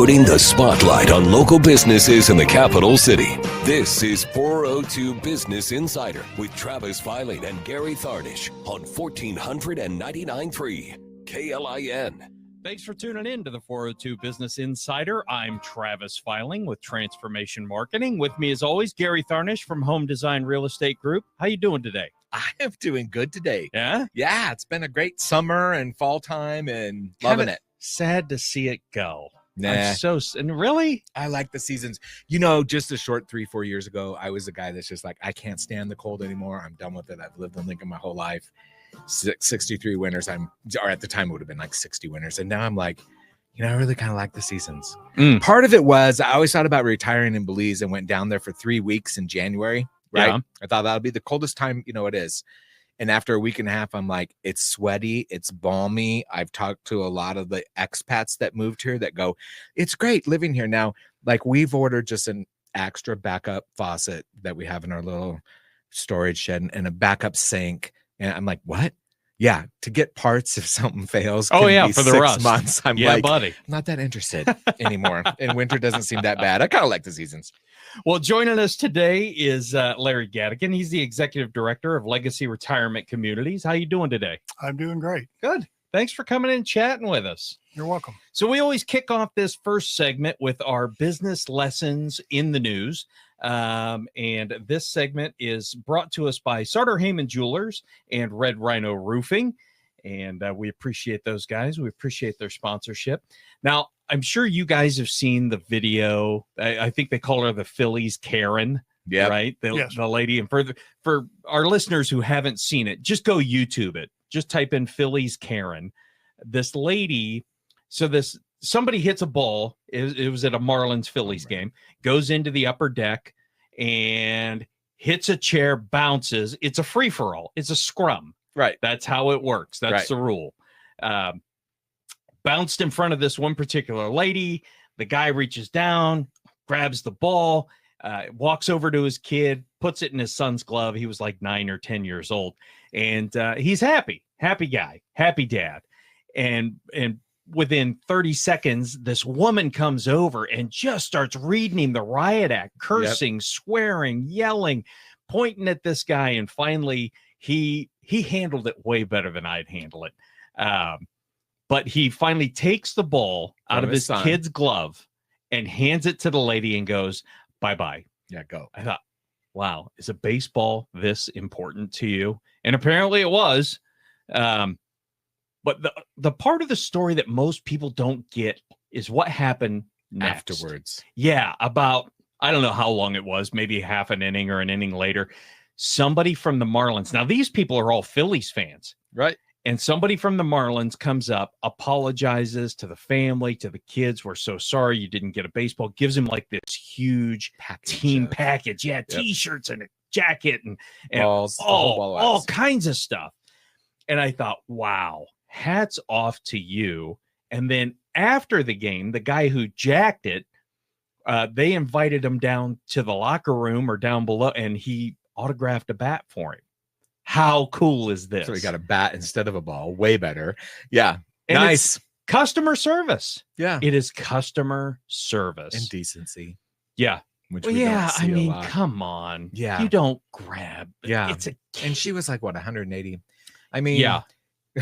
putting the spotlight on local businesses in the capital city. This is 402 Business Insider with Travis Filing and Gary Tharnish on 1499.3 KLIN. Thanks for tuning in to the 402 Business Insider. I'm Travis Filing with Transformation Marketing. With me, as always, Gary Tharnish from Home Design Real Estate Group. How you doing today? I am doing good today. Yeah? Yeah, it's been a great summer and fall time and loving it. Sad to see it go. Nah. And really? I like the seasons. You know, just a short 3-4 years ago, I was a guy that's just like, I can't stand the cold anymore. I'm done with it. I've lived in Lincoln my whole life. 63 winters. Or at the time it would have been like 60 winters. And now I'm like, you know, I really kind of like the seasons. Part of it was I always thought about retiring in Belize and went down there for 3 weeks in January. Right. Yeah. I thought that would be the coldest time, you know, it is. And after a week and a half, I'm like, it's sweaty, it's balmy. I've talked to a lot of the expats that moved here that go, it's great living here. Now, like we've ordered just an extra backup faucet that we have in our little storage shed and a backup sink. And I'm like, what? Yeah, to get parts if something fails. Oh, yeah, be for the 6 rust. months. I'm yeah, like, buddy. I'm not that interested anymore. And winter doesn't seem that bad. I kind of like the seasons. Well, joining us today is Larry Gadeken. He's the Executive Director of Legacy Retirement Communities. How you doing today? I'm doing great. Good. Thanks for coming in and chatting with us. You're welcome. So we always kick off this first segment with our business lessons in the news. And this segment is brought to us by Sartor Heyman Jewelers and Red Rhino Roofing. And we appreciate those guys. We appreciate their sponsorship. Now, I'm sure you guys have seen the video. I think they call her the Phillies Karen. Yeah. Right. Yes. The lady. And for our listeners who haven't seen it, just go YouTube it. Just type in Phillies Karen. This lady. Somebody hits a ball. It was at a Marlins Phillies game, goes into the upper deck and hits a chair, bounces. It's a free for all. It's a scrum. Right. That's how it works. That's right. The rule. Bounced in front of this one particular lady. The guy reaches down, grabs the ball, walks over to his kid, puts it in his son's glove. He was like 9 or 10 years old. And he's happy guy, happy dad. And within 30 seconds, this woman comes over and just starts reading him the riot act, cursing, swearing, yelling, pointing at this guy. And finally, he handled it way better than I'd handle it. But he finally takes the ball out of his kid's glove and hands it to the lady and goes, bye-bye. Yeah, go. I thought, wow, is a baseball this important to you? And apparently it was. But the part of the story that most people don't get is what happened next. Afterwards. Yeah, about, I don't know how long it was, maybe half an inning or an inning later. Somebody from the Marlins. Now, these people are all Phillies fans. Right. And somebody from the Marlins comes up, apologizes to the family, to the kids. We're so sorry you didn't get a baseball. Gives him like this huge team package. Yeah, T-shirts and a jacket and balls, all kinds of stuff. And I thought, wow, hats off to you. And then after the game, the guy who jacked it, they invited him down to the locker room or down below, and he autographed a bat for him. How cool is this? So he got a bat instead of a ball. Way better. Yeah. And nice. It's customer service. Yeah. It is customer service. And decency. Yeah. Which well, we yeah. don't see I mean, a lot. come on. Yeah. You don't grab. Yeah. It's a kid. And she was like, what, 180? I mean, yeah.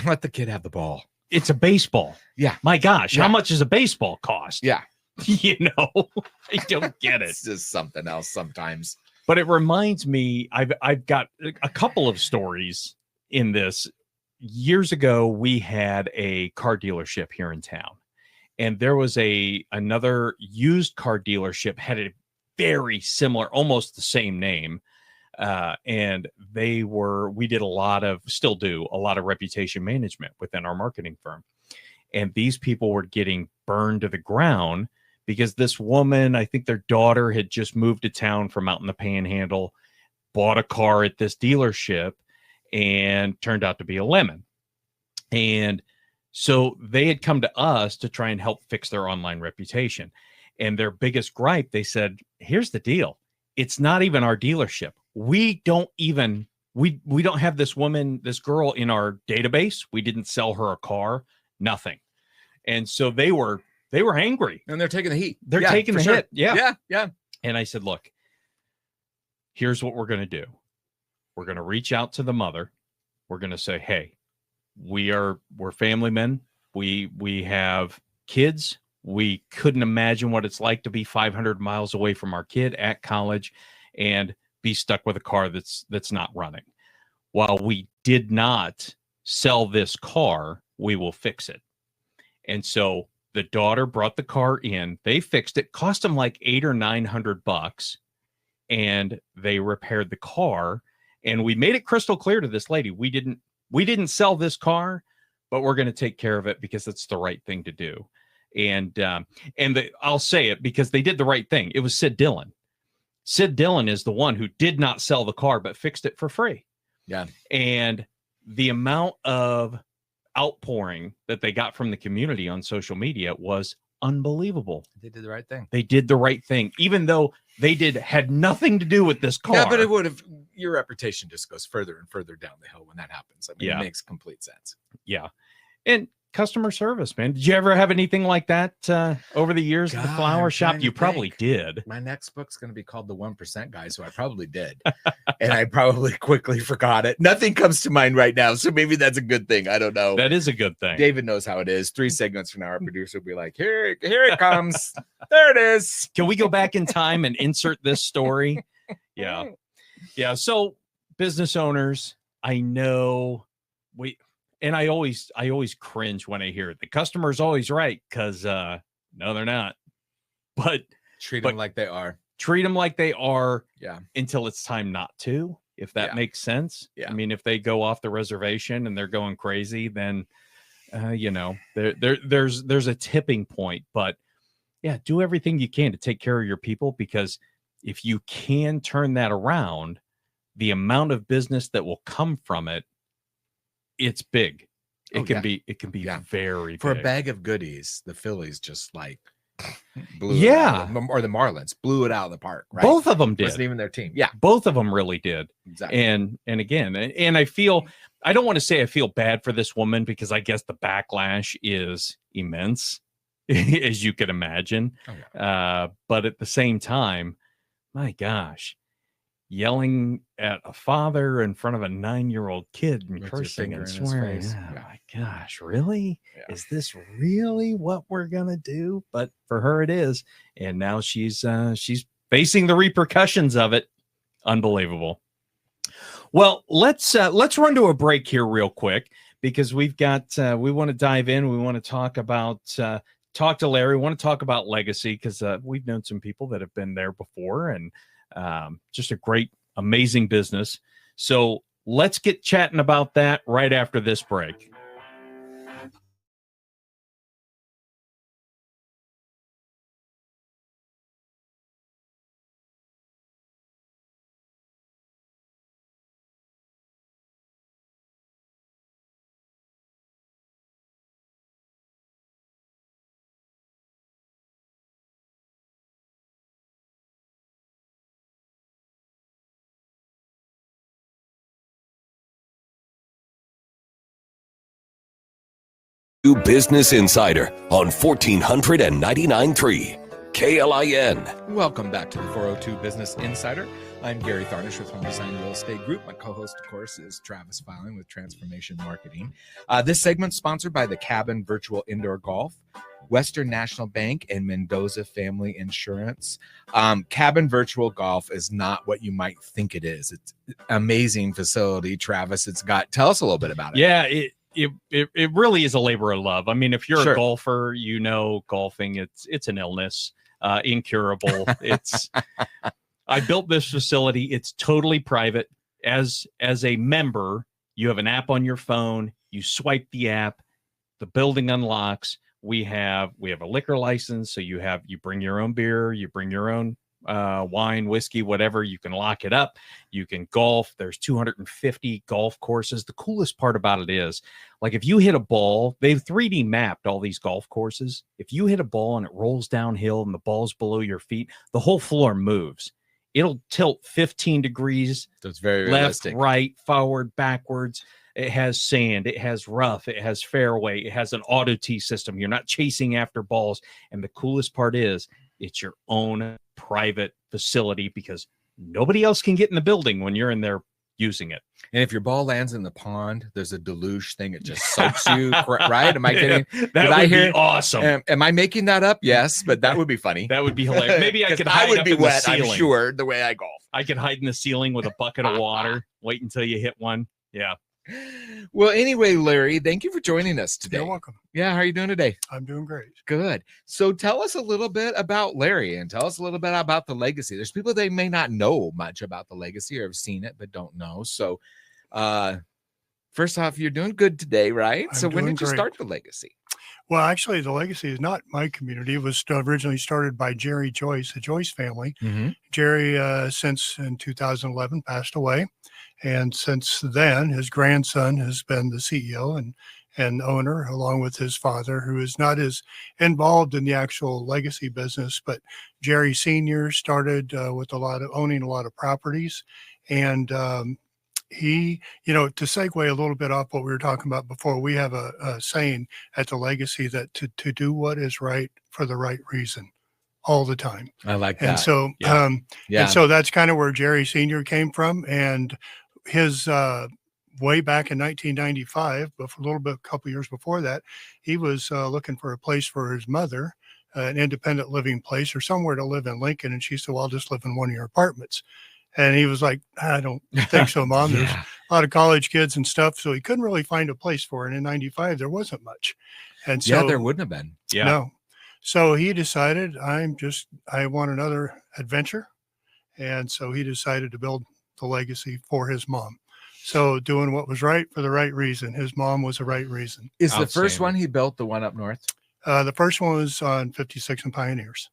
Let the kid have the ball. It's a baseball. Yeah. My gosh. Yeah. How much does a baseball cost? Yeah. You know, I don't get it. It's just something else sometimes. But it reminds me, I've got a couple of stories in this. Years ago, we had a car dealership here in town, and there was another used car dealership had a very similar, almost the same name. And we did still do a lot of reputation management within our marketing firm. And these people were getting burned to the ground because this woman, I think their daughter had just moved to town from out in the Panhandle, bought a car at this dealership, and turned out to be a lemon. And so they had come to us to try and help fix their online reputation. And their biggest gripe, they said, here's the deal. It's not even our dealership. We don't have this girl in our database. We didn't sell her a car, nothing. And so they were they were angry. And they're taking the heat. They're taking the hit. Yeah. And I said, look, here's what we're going to do. We're going to reach out to the mother. We're going to say, hey, we're family men. We have kids. We couldn't imagine what it's like to be 500 miles away from our kid at college and be stuck with a car that's not running. While we did not sell this car, we will fix it. And so the daughter brought the car in. They fixed it. Cost them like $800 or $900, and they repaired the car. And we made it crystal clear to this lady, we didn't sell this car, but we're going to take care of it because it's the right thing to do. And I'll say it because they did the right thing. It was Sid Dillon. Sid Dillon is the one who did not sell the car, but fixed it for free. Yeah. And the amount of outpouring that they got from the community on social media was unbelievable. They did the right thing. They did the right thing, even though they had nothing to do with this car. Yeah, but it would have, your reputation just goes further and further down the hill when that happens. I mean, Yeah. It makes complete sense. Yeah. And customer service, man. Did you ever have anything like that over the years at the flower I'm shop? trying to You probably think. did. My next book's going to be called The 1% Guy, so I probably did. And I probably quickly forgot it. Nothing comes to mind right now, so maybe that's a good thing. I don't know. That is a good thing. David knows how it is. 3 segments from now, our producer will be like, here it comes. There it is. Can we go back in time and insert this story? Yeah. Yeah. So business owners, I know I always cringe when I hear it. The customer's always right, because no, they're not. But Treat them like they are. treat them like they are Yeah. until it's time not to, if that Yeah. makes sense. Yeah. I mean, if they go off the reservation and they're going crazy, then there's a tipping point. But yeah, do everything you can to take care of your people, because if you can turn that around, the amount of business that will come from it, it's big. It can be Yeah. very For big. a bag of goodies, the Phillies just like blew Yeah. it out or the Marlins blew it out of the park. Right? Both of them It wasn't did. even their team. Yeah, Both of them really did. exactly. And again, and I don't want to say I feel bad for this woman, because I guess the backlash is immense, as you could imagine. Oh, But at the same time, my gosh, yelling at a father in front of a 9-year-old kid and With your cursing finger and in his swearing. face. Oh Yeah. my gosh, really? Yeah. Is this really what we're gonna do? But for her, it is, and now she's facing the repercussions of it. Unbelievable. Well, let's run to a break here real quick, because we've got we want to dive in. We want to talk about talk to Larry. We want to talk about legacy, because we've known some people that have been there before, and just a great, amazing business. So let's get chatting about that right after this break. Business Insider on 1499.3 KLIN. Welcome back to the 402 Business Insider. I'm Gary Tharnish with Home Design Real Estate Group. My co-host, of course, is Travis Filing with Transformation Marketing. This segment's sponsored by the Cabin Virtual Indoor Golf, Western National Bank, and Mendoza Family Insurance. Cabin Virtual Golf is not what you might think it is. It's an amazing facility, Travis. Tell us a little bit about it. Yeah, it really is a labor of love. I mean, if you're Sure. a golfer, golfing, it's an illness, incurable. I built this facility. It's totally private. As a member, you have an app on your phone. You swipe the app, the building unlocks. We have a liquor license, so you bring your own beer, you bring your own wine, whiskey, whatever. You can lock it up. You can golf. There's 250 golf courses. The coolest part about it is, like, if you hit a ball, they've 3D mapped all these golf courses. If you hit a ball and it rolls downhill and the ball's below your feet, the whole floor moves. It'll tilt 15 degrees So it's very left, realistic. right, forward, backwards. It has sand, it has rough, it has fairway, it has an auto tee system. You're not chasing after balls. And the coolest part is it's your own private facility because nobody else can get in the building when you're in there using it. And if your ball lands in the pond, there's a deluge thing. It just soaks you, right? Am I getting that? Would be awesome. Am I making that up? Yes, but that would be funny. That would be hilarious. Maybe I could hide would up be in wet, the ceiling. I'm sure, the way I golf. I could hide in the ceiling with a bucket of water. Wait until you hit one. Yeah. Well, anyway, Larry, thank you for joining us today. You're welcome. Yeah, how are you doing today? I'm doing great. Good. So tell us a little bit about Larry and tell us a little bit about the legacy. There's people they may not know much about the legacy or have seen it but don't know. So first off, you're doing good today, right? So when did you start the legacy? Well, actually, the legacy is not my community. It was originally started by Jerry Joyce, the Joyce family. Mm-hmm. Jerry, since in 2011, passed away. And since then, his grandson has been the CEO and owner, along with his father, who is not as involved in the actual legacy business. But Jerry Sr. started with owning a lot of properties. And he, to segue a little bit off what we were talking about before, we have a saying at the legacy that to do what is right for the right reason all the time. I like that. And so, and so that's kind of where Jerry Sr. came from. And his way back in 1995, but a couple years before that, he was looking for a place for his mother, an independent living place or somewhere to live in Lincoln. And she said, well, I'll just live in one of your apartments. And he was like, I don't think so, Mom. There's a lot of college kids and stuff. So he couldn't really find a place for it. And in 95, there wasn't much. And so there wouldn't have been. Yeah. No. So he decided, I want another adventure. And so he decided to build the legacy for his mom. So doing what was right for the right reason. His mom was the right reason. Is the first one he built the one up north? The first one was on 56 and Pioneers.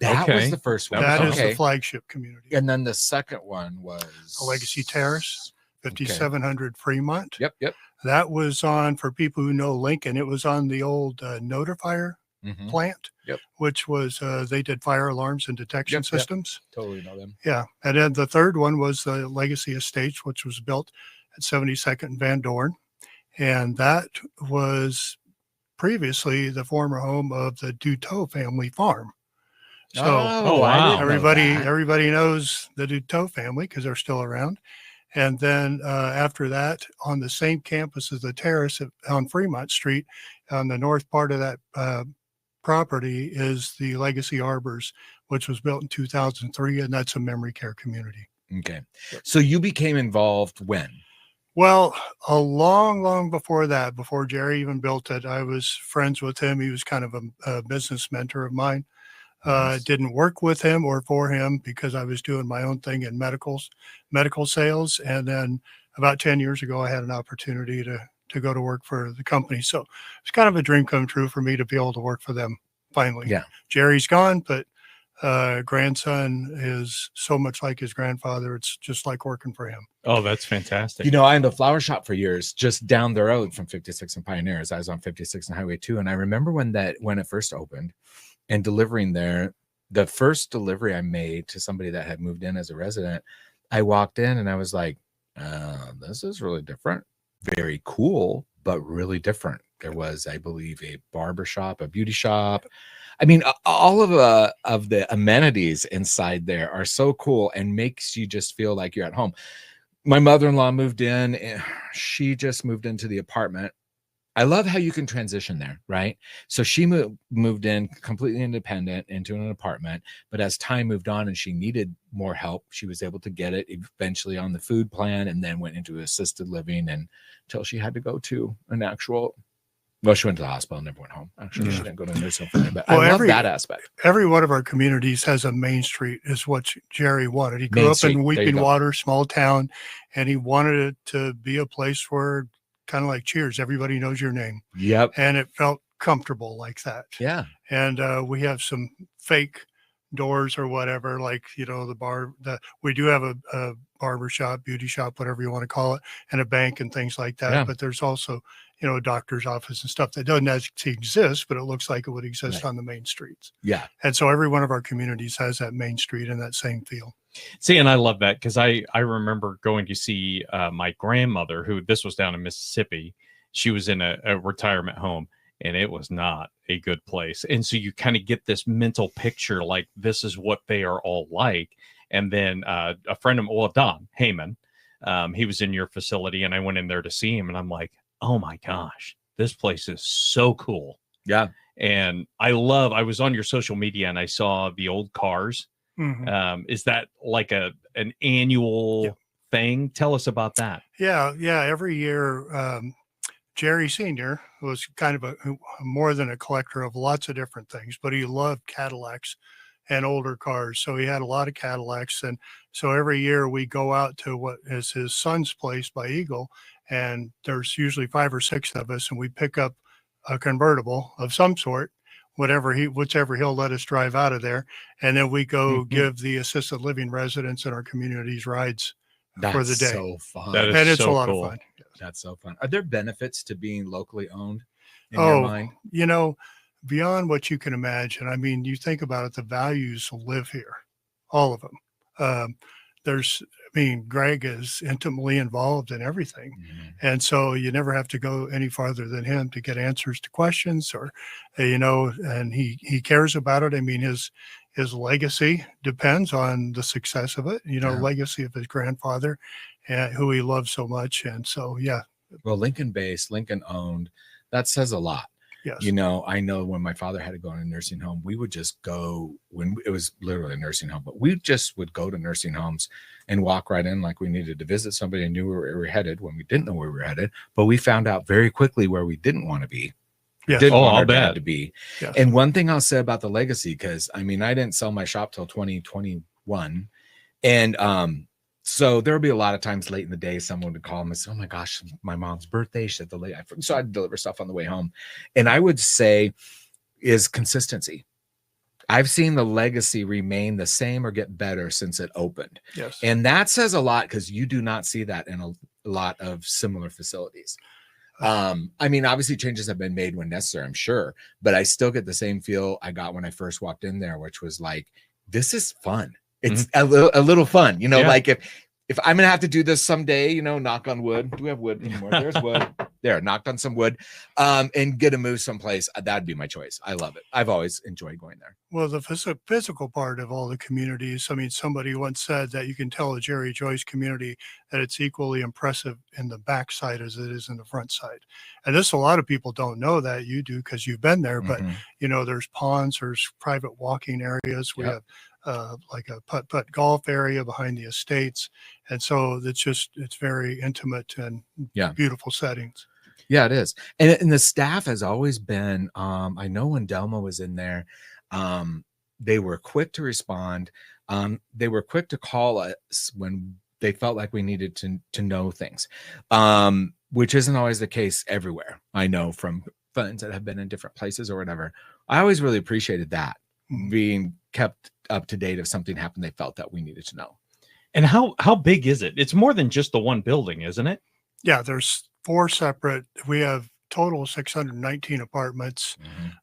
That was the first one. That is the flagship community. And then the second one was Legacy Terrace, 5700 Fremont. Yep. That was on, for people who know Lincoln, it was on the old notifier plant, which was they did fire alarms and detection systems. Totally know them. Yeah. And then the third one was the Legacy Estates, which was built at 72nd and Van Dorn. And that was previously the former home of the Duteau family farm. So wow. everybody knows the Duteau family because they're still around. And then after that, on the same campus as the Terrace on Fremont Street, on the north part of that property is the Legacy Arbors, which was built in 2003, and that's a memory care community. Okay. So you became involved when? Well, a long before that, before Jerry even built it, I was friends with him. He was kind of a business mentor of mine. Nice. Didn't work with him or for him because I was doing my own thing in medical sales. And then about 10 years ago, I had an opportunity to go to work for the company. So it's kind of a dream come true for me to be able to work for them finally. Yeah. Jerry's gone, but grandson is so much like his grandfather. It's just like working for him. Oh, that's fantastic. I owned a flower shop for years just down the road from 56 and Pioneers. I was on 56 and Highway 2. And I remember when it first opened and delivering there, the first delivery I made to somebody that had moved in as a resident, I walked in and I was like, this is really different. Very cool, but really different. There was, I believe, a barber shop, a beauty shop. I mean, all of the amenities inside there are so cool and makes you just feel like you're at home. My mother-in-law moved in, and she just moved into the apartment. I love how you can transition there, right? So she moved in completely independent into an apartment, but as time moved on and she needed more help, she was able to get it eventually on the food plan and then went into assisted living until she had to go to an actual, well, she went to the hospital and never went home. Actually, she didn't go to a nursing home, but I love that aspect. Every one of our communities has a main street is what Jerry wanted. He grew up in Weeping Water, small town, and he wanted it to be a place where kind of like Cheers, everybody knows your name. Yep. And it felt comfortable like that. Yeah. And we have some fake doors or whatever, like, the bar, we do have a barber shop, beauty shop, whatever you want to call it, and a bank and things like that. Yeah. But there's also, a doctor's office and stuff that doesn't actually exist, but it looks like it would exist on the main streets. Yeah. And so every one of our communities has that main street and that same feel. See, and I love that because I remember going to see my grandmother, who this was down in Mississippi. She was in a retirement home, and it was not a good place. And so you kind of get this mental picture, like this is what they are all like. And then a friend of mine, well, Don Heyman, he was in your facility, and I went in there to see him, and I'm like, oh my gosh, this place is so cool. Yeah. And I was on your social media, and I saw the old cars. Mhm. Is that like an annual Yeah. thing? Tell us about that. Yeah, every year, Jerry Senior was kind of more than a collector of lots of different things, but he loved Cadillacs and older cars. So he had a lot of Cadillacs, and so every year we go out to what is his son's place by Eagle, and there's usually 5 or 6 of us, and we pick up a convertible of some sort, whichever he'll let us drive out of there, and then we go give the assisted living residents in our communities rides for the That's day. so fun. That is And it's a so lot cool. of fun. That's so fun. Are there benefits to being locally owned in your mind? You know, beyond what you can imagine. I mean, you think about it, the values live here, all of them. Greg is intimately involved in everything. Mhm. And so you never have to go any farther than him to get answers to questions or, and he cares about it. I mean, his legacy depends on the success of it, Yeah. legacy of his grandfather, who he loved so much. And so, yeah. Well, Lincoln based, Lincoln owned, that says a lot. Yes. I know when my father had to go in a nursing home, we would just go when it was literally a nursing home, but we just would go to nursing homes and walk right in like we needed to visit somebody and knew where we were headed when we didn't know where we were headed. But we found out very quickly where we didn't want to be. Yes. Didn't want I'll our dad bet. to be. Yes. And one thing I'll say about the legacy, because I didn't sell my shop till 2021. And so there would be a lot of times late in the day, someone would call me and say, oh my gosh, my mom's birthday. She said so I'd deliver stuff on the way home. And I would say is consistency. I've seen the legacy remain the same or get better since it opened. Yes. And that says a lot because you do not see that in a lot of similar facilities. Obviously changes have been made when necessary, I'm sure, but I still get the same feel I got when I first walked in there, which was like, this is fun. It's a little fun, like if I'm going to have to do this someday, knock on wood. Do we have wood anymore? There's wood. There, knocked on some wood, and get to move someplace. That'd be my choice. I love it. I've always enjoyed going there. Well, the physical part of all the communities. I mean, somebody once said that you can tell a Jerry Joyce community that it's equally impressive in the backside as it is in the front side. And a lot of people don't know that. You do because you've been there. But there's ponds, there's private walking areas. We have like a putt golf area behind the estates, and so it's very intimate and beautiful settings. Yeah, it is. And the staff has always been, I know when Delma was in there, they were quick to respond. They were quick to call us when they felt like we needed to know things, which isn't always the case everywhere. I know from friends that have been in different places or whatever. I always really appreciated that, being kept up to date if something happened they felt that we needed to know. And how big is it? It's more than just the one building, isn't it? Yeah, there's 4 separate. We have total 619 apartments.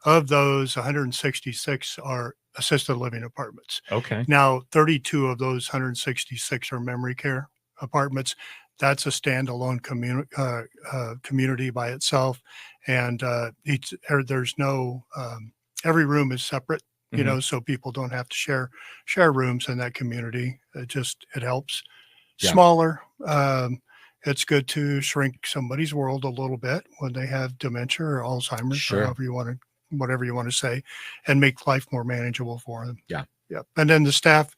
Of those, 166 are assisted living apartments. Okay. Now, 32 of those 166 are memory care apartments. That's a standalone community by itself, and there's no every room is separate. So people don't have to share rooms in that community. It helps. Yeah. Smaller. It's good to shrink somebody's world a little bit when they have dementia or Alzheimer's, Sure. or whatever you want to say, and make life more manageable for them. Yeah. And then the staff,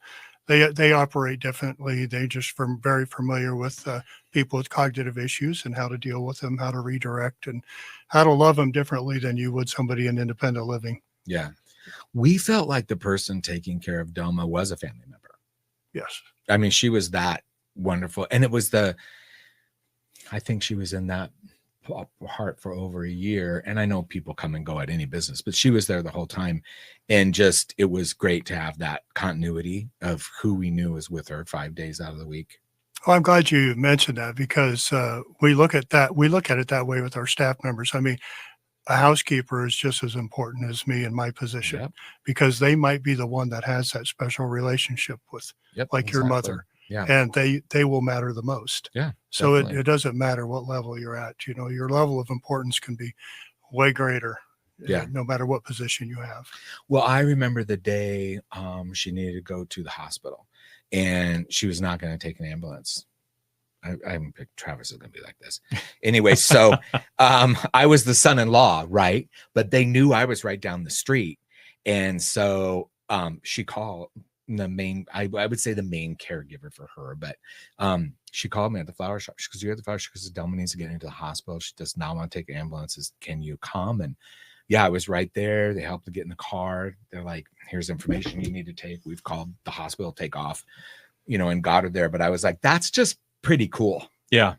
they operate differently. They just very familiar with people with cognitive issues and how to deal with them, how to redirect, and how to love them differently than you would somebody in independent living. Yeah. We felt like the person taking care of Delma was a family member. Yes. She was that wonderful. And it was I think she was in that part for over a year. And I know people come and go at any business, but she was there the whole time. And it was great to have that continuity of who we knew was with her 5 days out of the week. Well, I'm glad you mentioned that because we look at it that way with our staff members. a housekeeper is just as important as me in my position, Yep. because they might be the one that has that special relationship with, Yep. like your exactly. mother, Yeah. and they will matter the most. Yeah. So definitely. it doesn't matter what level you're at. You know, your level of importance can be way greater, Yeah. no matter what position you have. Well, I remember the day she needed to go to the hospital, and she was not going to take an ambulance. I haven't picked Travis is going to be like this. Anyway, so I was the son-in-law, right? But they knew I was right down the street. And so she called the main, I would say the main caregiver for her, but she called me at the flower shop. She goes, "You're at the flower shop because Delma needs to get into the hospital. She does not want to take ambulances. Can you come?" And yeah, I was right there. They helped to get in the car. They're like, "Here's information you need to take. We've called the hospital, take off," and got her there. But I was like, that's just pretty cool. Yeah.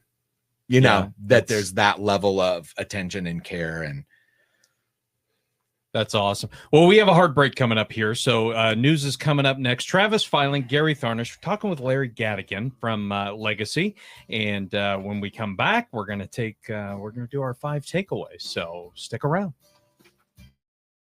You know, Yeah, that there's that level of attention and care. And that's awesome. Well, we have a hard break coming up here. So news is coming up next. Travis Filing, Gary Tharnish. We're talking with Larry Gadeken from Legacy. And when we come back, we're going to do our 5 takeaways. So stick around.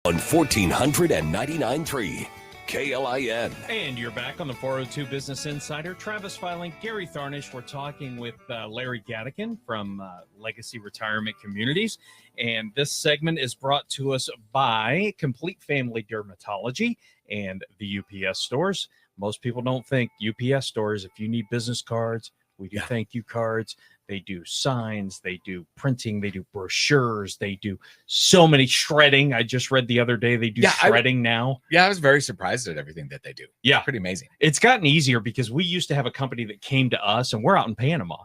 On 1499.3 KLIN. And you're back on the 402 Business Insider. Travis Filing, Gary Tharnish. We're talking with Larry Gadeken from Legacy Retirement Communities. And this segment is brought to us by Complete Family Dermatology and the UPS stores. Most people don't think UPS stores, if you need business cards, we do thank you cards. They do signs, they do printing, they do brochures, they do so many shredding. I just read the other day they do shredding now. Yeah, I was very surprised at everything that they do. Yeah. Pretty amazing. It's gotten easier because we used to have a company that came to us, and we're out in Panama.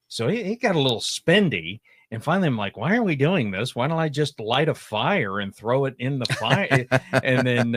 So it got a little spendy. And finally, I'm like, why are we doing this? Why don't I just light a fire and throw it in the fire? And then,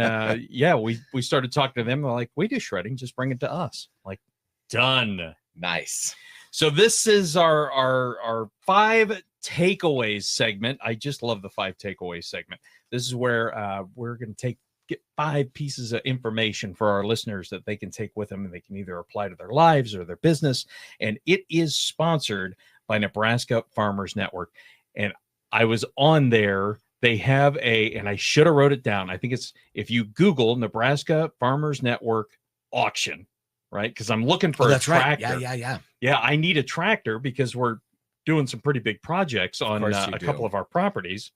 we started talking to them. They're like, we do shredding. Just bring it to us. Like, done. Nice. So this is our 5 takeaways segment. I just love the 5 takeaways segment. This is where we're going to get 5 pieces of information for our listeners that they can take with them, and they can either apply to their lives or their business. And it is sponsored by Nebraska Farmers Network. And I was on there. They have and I should have wrote it down. I think it's, if you Google Nebraska Farmers Network auction, right? Because I'm looking for a tractor. Right. Yeah, I need a tractor because we're doing some pretty big projects on a couple of our properties.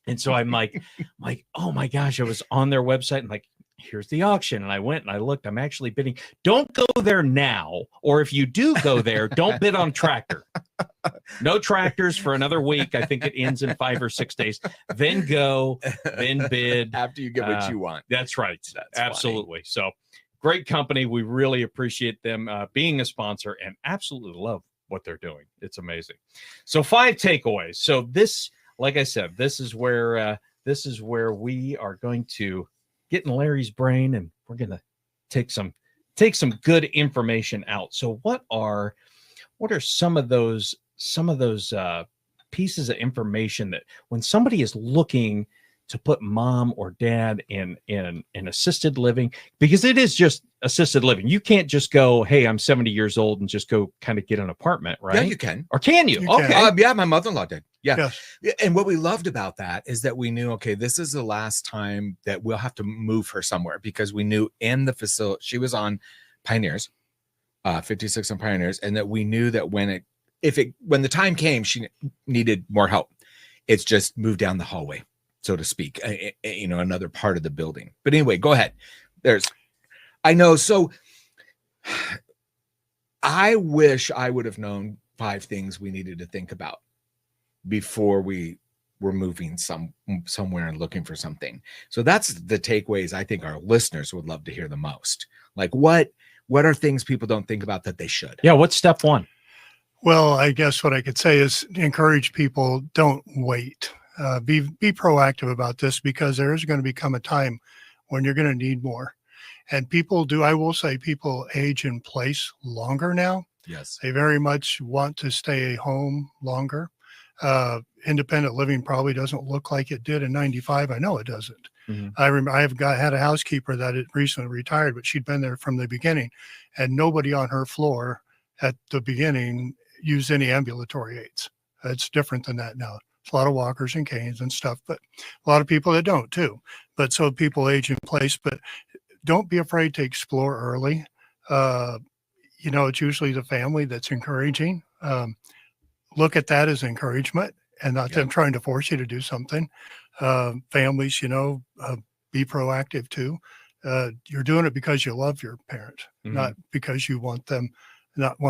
And so I'm like, oh my gosh, I was on their website and like, here's the auction. And I went and I looked, I'm actually bidding. Don't go there now. Or if you do go there, don't bid on tractor. No tractors for another week. I think it ends in 5 or 6 days. Then go, then bid. After you get what you want. That's right. That's absolutely. So great company. We really appreciate them being a sponsor and absolutely love what they're doing. It's amazing. So 5 takeaways. So this, like I said, this is where we are going to get in Larry's brain, and we're going to take some good information out. So what are some of those pieces of information that when somebody is looking to put mom or dad in assisted living, because it is just assisted living. You can't just go, hey, I'm 70 years old and just go kind of get an apartment, right? Yeah, you can. Or can you? Okay. Yeah, my mother-in-law did. Yeah. Yes. And what we loved about that is that we knew, okay, this is the last time that we'll have to move her somewhere, because we knew in the facility, she was on Pioneers, 56 on Pioneers, and that we knew that when the time came, she needed more help. It's just moved down the hallway, so to speak, another part of the building. But anyway, go ahead. I know. So I wish I would have known 5 things we needed to think about before we were moving somewhere and looking for something. So that's the takeaways I think our listeners would love to hear the most. Like what are things people don't think about that they should? Yeah. What's step 1? Well, I guess what I could say is encourage people, don't wait. Be proactive about this, because there is going to become a time when you're going to need more. And I will say people age in place longer now. Yes. They very much want to stay home longer. Independent living probably doesn't look like it did in 95. I know it doesn't. Mm-hmm. I had a housekeeper that had recently retired, but she'd been there from the beginning, and nobody on her floor at the beginning used any ambulatory aids. It's different than that now. It's a lot of walkers and canes and stuff, but a lot of people that don't too. But so people age in place, but don't be afraid to explore early. It's usually the family that's encouraging. Look at that as encouragement and not them trying to force you to do something. Families, be proactive too. You're doing it because you love your parent, not because you want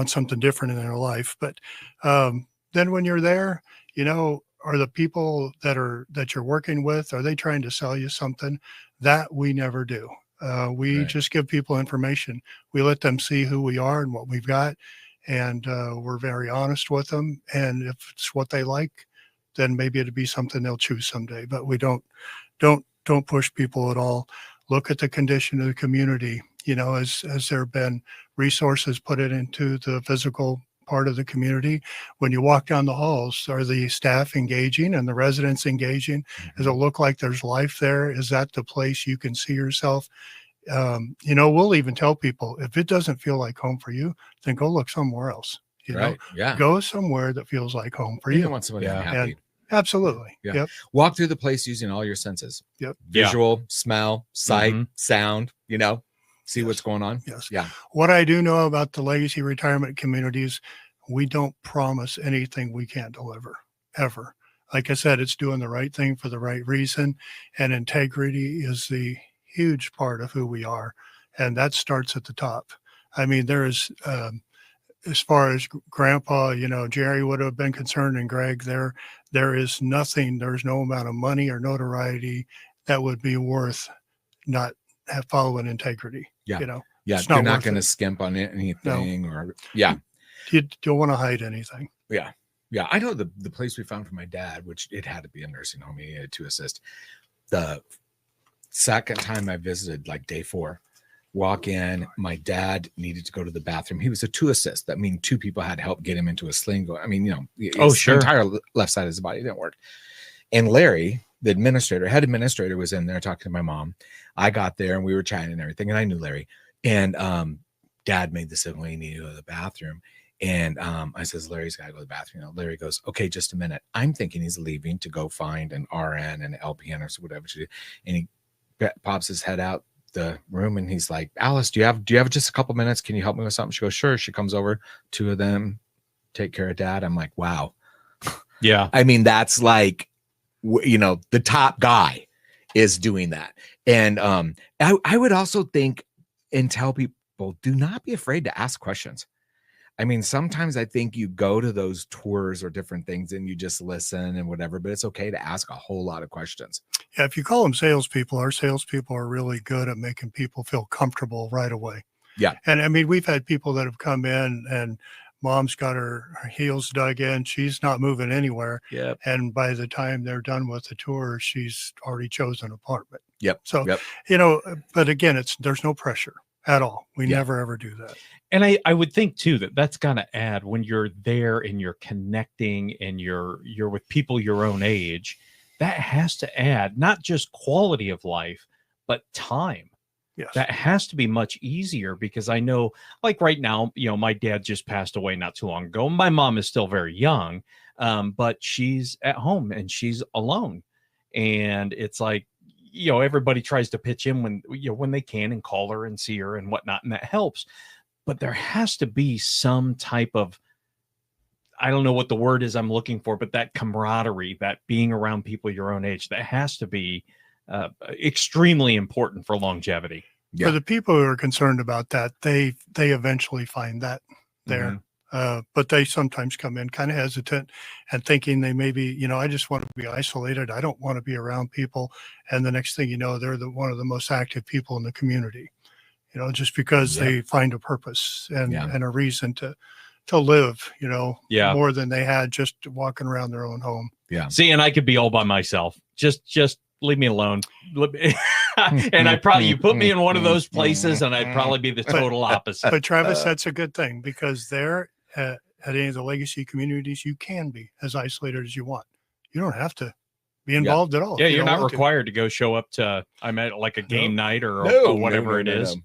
something different in their life. But then when you're there, are the people that you're working with, are they trying to sell you something? That we never do. We just give people information. We let them see who we are and what we've got. And we're very honest with them. And if it's what they like, then maybe it'd be something they'll choose someday. But we don't push people at all. Look at the condition of the community. Has there been resources put it into the physical part of the community? When you walk down the halls, are the staff engaging and the residents engaging? Does it look like there's life there? Is that the place you can see yourself? We'll even tell people, if it doesn't feel like home for you, then go look somewhere else. Go somewhere that feels like home for you. You don't want somebody unhappy. Absolutely. Yeah. Yep. Walk through the place using all your senses. Yep. Visual, smell, sight, sound, see what's going on. Yes. Yeah. What I do know about the legacy retirement communities, we don't promise anything we can't deliver, ever. Like I said, it's doing the right thing for the right reason. And integrity is the huge part of who we are. And that starts at the top. I mean, there is, as far as Grandpa, Jerry would have been concerned, and Greg, there is nothing, there's no amount of money or notoriety that would be worth not following integrity. Yeah. You're not going to skimp on anything you don't want to hide anything. Yeah. Yeah. I know the place we found for my dad, which it had to be a nursing home. He had to assist. The second time I visited, like day 4, walk in, my dad needed to go to the bathroom. He was a 2 assist. That means 2 people had to help get him into a sling. The entire left side of his body didn't work. And Larry, the head administrator, was in there talking to my mom. I got there and we were chatting and everything. And I knew Larry. And Dad made the signal he needed to go to the bathroom. And I says, Larry's got to go to the bathroom. Larry goes, okay, just a minute. I'm thinking he's leaving to go find an RN and an LPN or whatever. And he pops his head out the room and he's like, Alice, do you have just a couple minutes? Can you help me with something? She goes, sure. She comes over, 2 of them take care of Dad. I'm like, wow. Yeah. I mean, that's like, the top guy is doing that. And I would also think and tell people, do not be afraid to ask questions. I mean, sometimes I think you go to those tours or different things and you just listen and whatever, but it's okay to ask a whole lot of questions. Yeah, if you call them salespeople, our salespeople are really good at making people feel comfortable right away. Yeah. And I mean, we've had people that have come in and Mom's got her heels dug in. She's not moving anywhere. Yep. And by the time they're done with the tour, she's already chosen an apartment. Yep. So, but again, there's no pressure at all. We never, ever do that. And I would think too, that's going to add when you're there and you're connecting and you're with people your own age, that has to add not just quality of life, but time. Yes. That has to be much easier because I know, like right now, my dad just passed away not too long ago. My mom is still very young, but she's at home and she's alone. And it's like, everybody tries to pitch in when they can and call her and see her and whatnot, and that helps. But there has to be some type of, I don't know what the word is I'm looking for, but that camaraderie, that being around people your own age, that has to be extremely important for longevity. For the people who are concerned about that, they eventually find that there. But they sometimes come in kind of hesitant and thinking they may be, I just want to be isolated. I don't want to be around people. And the next thing you know, they're one of the most active people in the community, just because they find a purpose and a reason to live, more than they had just walking around their own home. Yeah. See, and I could be all by myself. Just leave me alone. And you put me in one of those places and I'd probably be the total opposite. But Travis, that's a good thing because there at any of the legacy communities, you can be as isolated as you want. You don't have to be involved at all. Yeah, you're not required to go show up to, I'm at like a game night or whatever it is.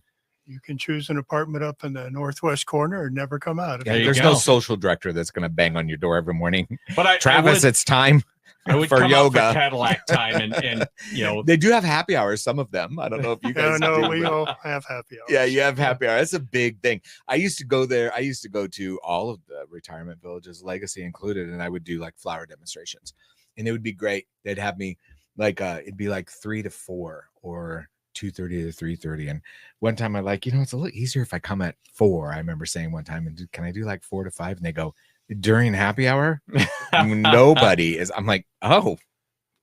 You can choose an apartment up in the northwest corner and never come out. There's no social director that's going to bang on your door every morning. But Travis, it's time. I would for come yoga. out for Cadillac time, and you know, They do have happy hours. Some of them. I don't know if you guys. no, do, we but- all have happy hours. Yeah, you have happy hour. That's a big thing. I used to go there. I used to go to all of the retirement villages, Legacy included, and I would do like flower demonstrations, and it would be great. They'd have me like it'd be like 3 to 4 or 2:30 to 3:30. And one time I like, it's a little easier if I come at 4. I remember saying one time, and can I do like 4 to 5? And they go, during happy hour, nobody is. I'm like, oh.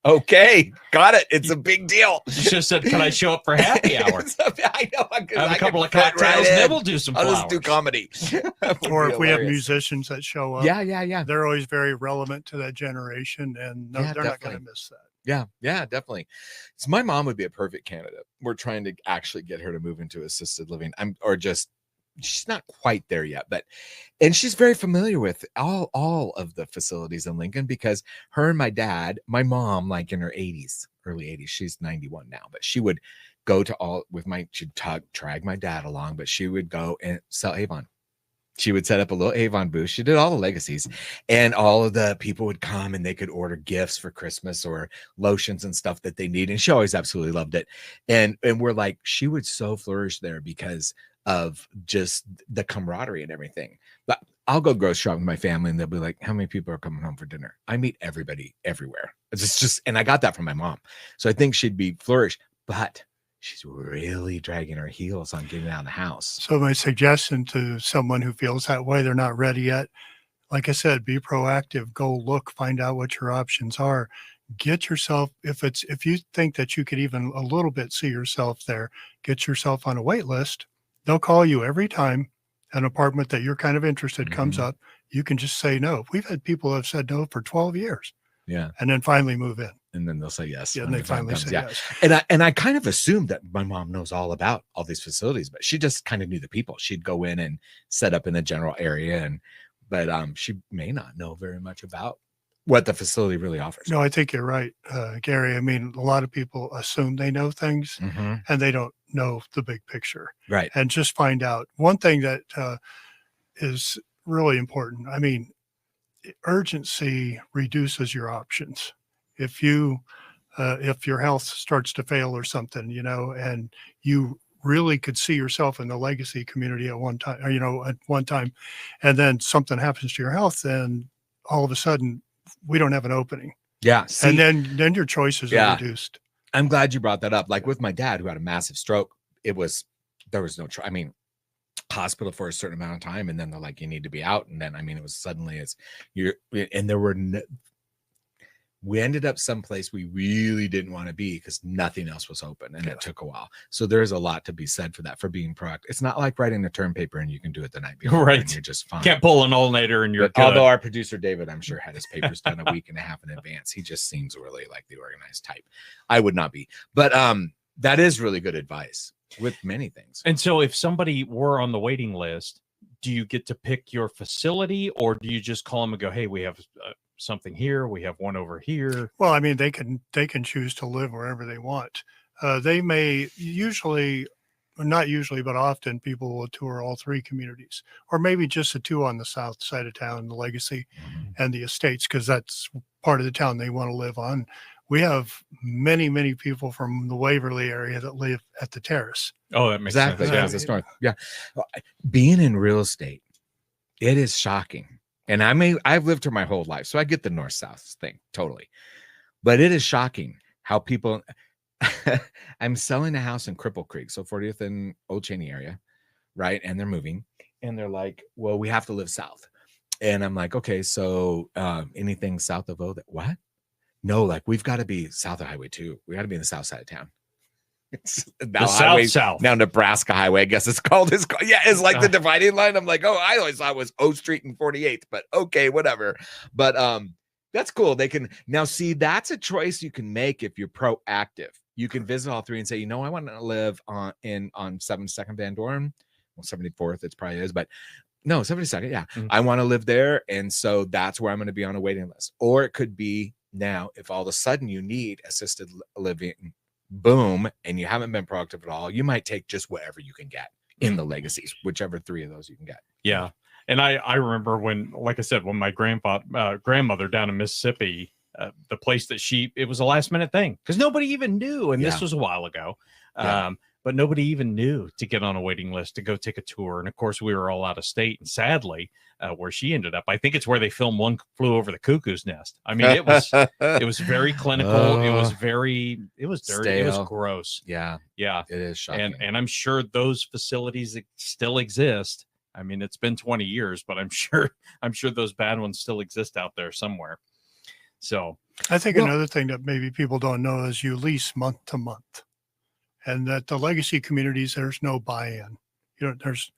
Okay, got it. It's a big deal. You should have said, "Can I show up for happy hour?" I know. Have a couple of cocktails, and then we'll do some I'll flowers. just do comedy. Or if we have musicians that show up, yeah. they're always very relevant to that generation, and they're not going to miss that. Yeah, definitely. So my mom would be a perfect candidate. We're trying to actually get her to move into assisted living. She's not quite there yet, and she's very familiar with all of the facilities in Lincoln because her and my dad, my mom, like in her 80s, early 80s, she's 91 now, but she would go to she'd drag my dad along, but she would go and sell Avon. She would set up a little Avon booth. She did all the legacies, and all of the people would come and they could order gifts for Christmas or lotions and stuff that they need. And she always absolutely loved it. And we're like, she would so flourish there because of just the camaraderie and everything. But I'll go grocery shopping with my family and they'll be like, how many people are coming home for dinner? I meet everybody everywhere. It's just, and I got that from my mom. So I think she'd be flourished, but she's really dragging her heels on getting out of the house. So my suggestion to someone who feels that way, they're not ready yet. Like I said, be proactive, go look, find out what your options are. Get yourself, if you think that you could even a little bit see yourself there, get yourself on a wait list. They'll call you every time an apartment that you're kind of interested comes up. You can just say no. We've had people who have said no for 12 years. Yeah. And then finally move in. And then they'll say yes. Yeah, and they finally say yes. And I kind of assumed that my mom knows all about all these facilities, but she just kind of knew the people. She'd go in and set up in the general area, but she may not know very much about what the facility really offers. No, I think you're right, Gary. I mean, a lot of people assume they know things and they don't know the big picture. Right. And just find out. One thing that is really important. I mean, urgency reduces your options. If your health starts to fail or something, and you really could see yourself in the legacy community at one time, and then something happens to your health, then all of a sudden we don't have an opening. Yeah. And then your choices are reduced. I'm glad you brought that up. Like with my dad who had a massive stroke, there was no hospital for a certain amount of time. And then they're like, you need to be out. And then, it was suddenly we ended up someplace we really didn't want to be because nothing else was open and it took a while. So there's a lot to be said for that, for being proactive. It's not like writing a term paper and you can do it the night before. Right. And you're just fine. Can't pull an all-nighter and you're good. Although our producer, David, I'm sure had his papers done a week and a half in advance. He just seems really like the organized type. I would not be. But that is really good advice with many things. And so if somebody were on the waiting list, do you get to pick your facility or do you just call them and go, hey, we have something here, we have one over here? Well, I mean, they can choose to live wherever they want. They may not usually, but often people will tour all three communities, or maybe just the two on the south side of town, the Legacy and the Estates, because that's part of the town they want to live on. We have many, many people from the Waverly area that live at the Terrace. Oh, that makes Exactly. sense. Yeah. It's north. Yeah. Being in real estate, it is shocking. And I've lived here my whole life, so I get the north-south thing totally. But it is shocking how people. I'm selling a house in Cripple Creek, so 40th and Old Cheney area, right? And they're moving, and they're like, "Well, we have to live south." And I'm like, "Okay, so anything south of what? No, like we've got to be south of Highway 2. We got to be in the south side of town." It's the south. Now Nebraska Highway, I guess it's called. It's like the dividing line. I'm like, oh, I always thought it was O Street and 48th, but okay, whatever. But that's cool. They can now see that's a choice you can make if you're proactive. You can visit all three and say, I want to live on 72nd Van Doren. Well, 74th, it probably is, but no, 72nd. Yeah, I want to live there, and so that's where I'm going to be on a waiting list. Or it could be now if all of a sudden you need assisted living. Boom, and you haven't been proactive at all, you might take just whatever you can get in the legacies, whichever three of those you can get. Yeah. And I remember when, like I said, when my grandmother down in Mississippi the place that it was a last minute thing because nobody even knew. And this Yeah. was a while ago. Yeah. But nobody even knew to get on a waiting list to go take a tour. And of course, we were all out of state. And sadly, where she ended up, I think it's where they filmed One Flew Over the Cuckoo's Nest. I mean, it was very clinical. It was dirty. Stale. It was gross. Yeah, Yeah. it is shocking. And I'm sure those facilities still exist. I mean, it's been 20 years, but I'm sure those bad ones still exist out there somewhere. So I think another thing that maybe people don't know is you lease month to month, and that the legacy communities, there's no buy-in. There's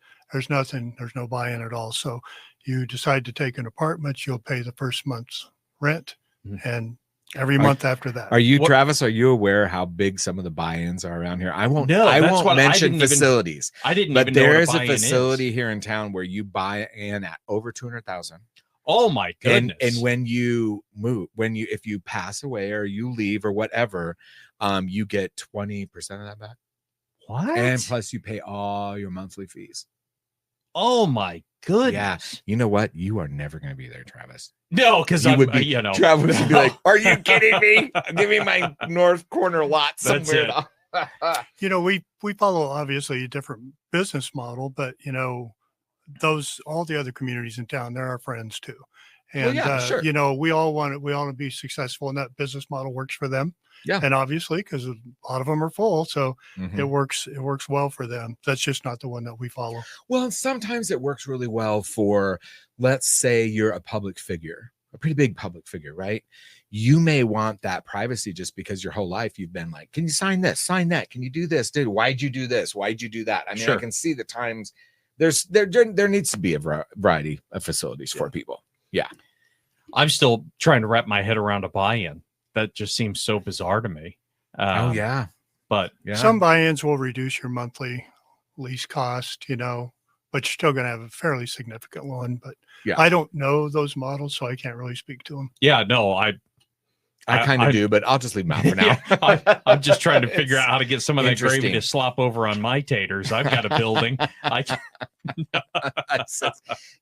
nothing, there's no buy-in at all. So you decide to take an apartment, you'll pay the first month's rent, and every month after that. Are you, Travis? Are you aware how big some of the buy-ins are around here? I won't. No, I that's won't what I mention didn't facilities. I didn't but even know what there's a buy-in facility is. here in town where you buy in at over 200,000. Oh my goodness! And when you move, if you pass away or you leave or whatever, you get 20% of that back. What? And plus, you pay all your monthly fees. Oh my goodness! Yeah, you know what? You are never going to be there, Travis. No, because You I would be. Travis would be like, "Are you kidding me? Give me my north corner lot That's somewhere." We follow obviously a different business model, but all the other communities in town, they're our friends too. And sure. we all want to be successful, and that business model works for them. Yeah. And obviously, because a lot of them are full, so Mhm. it works well for them. That's just not the one that we follow. Well, and sometimes it works really well for, let's say you're a public figure, a pretty big public figure, right? You may want that privacy just because your whole life you've been like, can you sign this, sign that? Can you do this? Dude, why'd you do this? Why'd you do that? I mean, Sure. I can see the times there needs to be a variety of facilities for people. Yeah. I'm still trying to wrap my head around a buy-in. That just seems so bizarre to me. Oh yeah. But Yeah. Some buy-ins will reduce your monthly lease cost, but you're still going to have a fairly significant one. But Yeah. I don't know those models, so I can't really speak to them. yeah, no, I kind of do, but I'll just leave them out for now. Yeah, I'm just trying to figure It's out how to get some of that gravy interesting. to slop over on my taters. I've got a building.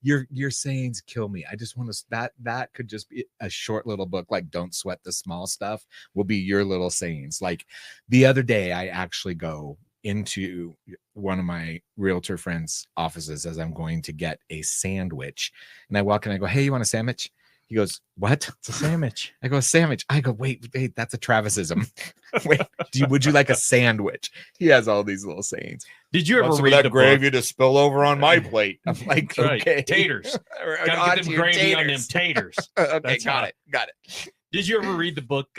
Your sayings kill me. I just want to that could just be a short little book, like "Don't Sweat the Small Stuff" will be your little sayings. Like the other day, I actually go into one of my realtor friends' offices as I'm going to get a sandwich, and I walk in, I go, "Hey, you want a sandwich?" He goes, "What?" It's a sandwich. I go, "A sandwich." I go, wait, that's a Travisism. Wait, would you like a sandwich? He has all these little sayings. Did you ever Want some of read that the gravy book? to spill over on my plate? I'm like, That's right. okay, Taters. On Gotta get to them your gravy on them taters. taters. Okay, That's got how- it. Did you ever read the book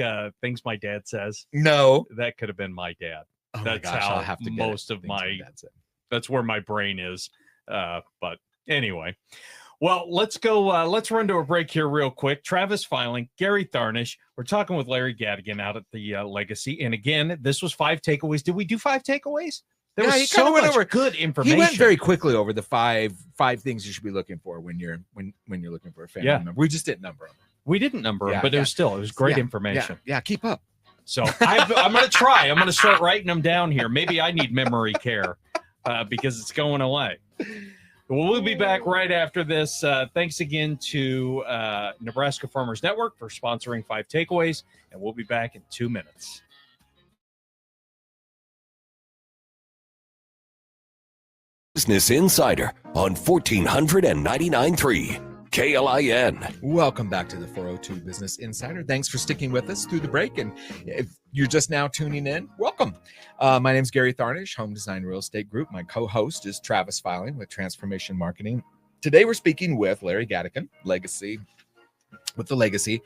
Things My Dad Says? No. That could have been my dad. Oh my That's gosh, how I'll have to get most it. of Things my dad said. that's where my brain is. But anyway, well, let's go. Let's run to a break here real quick. Travis Filing, Gary Tharnish. We're talking with Larry Gadeken out at the Legacy. And again, this was 5 takeaways. Did we do 5 takeaways? There Yeah, was he so kinda went much over- good information. He went very quickly over the five things you should be looking for when you're looking for a family Yeah. member. We just didn't number them. We didn't number them, Yeah, but yeah. it was great Yeah, information. Yeah, keep up. So I'm going to try. I'm going to start writing them down here. Maybe I need memory care because it's going away. We'll be back right after this. Thanks again to Nebraska Farmers Network for sponsoring 5 takeaways, and we'll be back in 2 minutes. Business Insider on 1499.3 KLIN. Welcome back to the 402 Business Insider. Thanks for sticking with us through the break. And if you're just now tuning in, welcome. My name is Gary Tharnish, Home Design Real Estate Group. My co-host is Travis Filing with Transformation Marketing. Today we're speaking with Larry Gadeken, with the Legacy,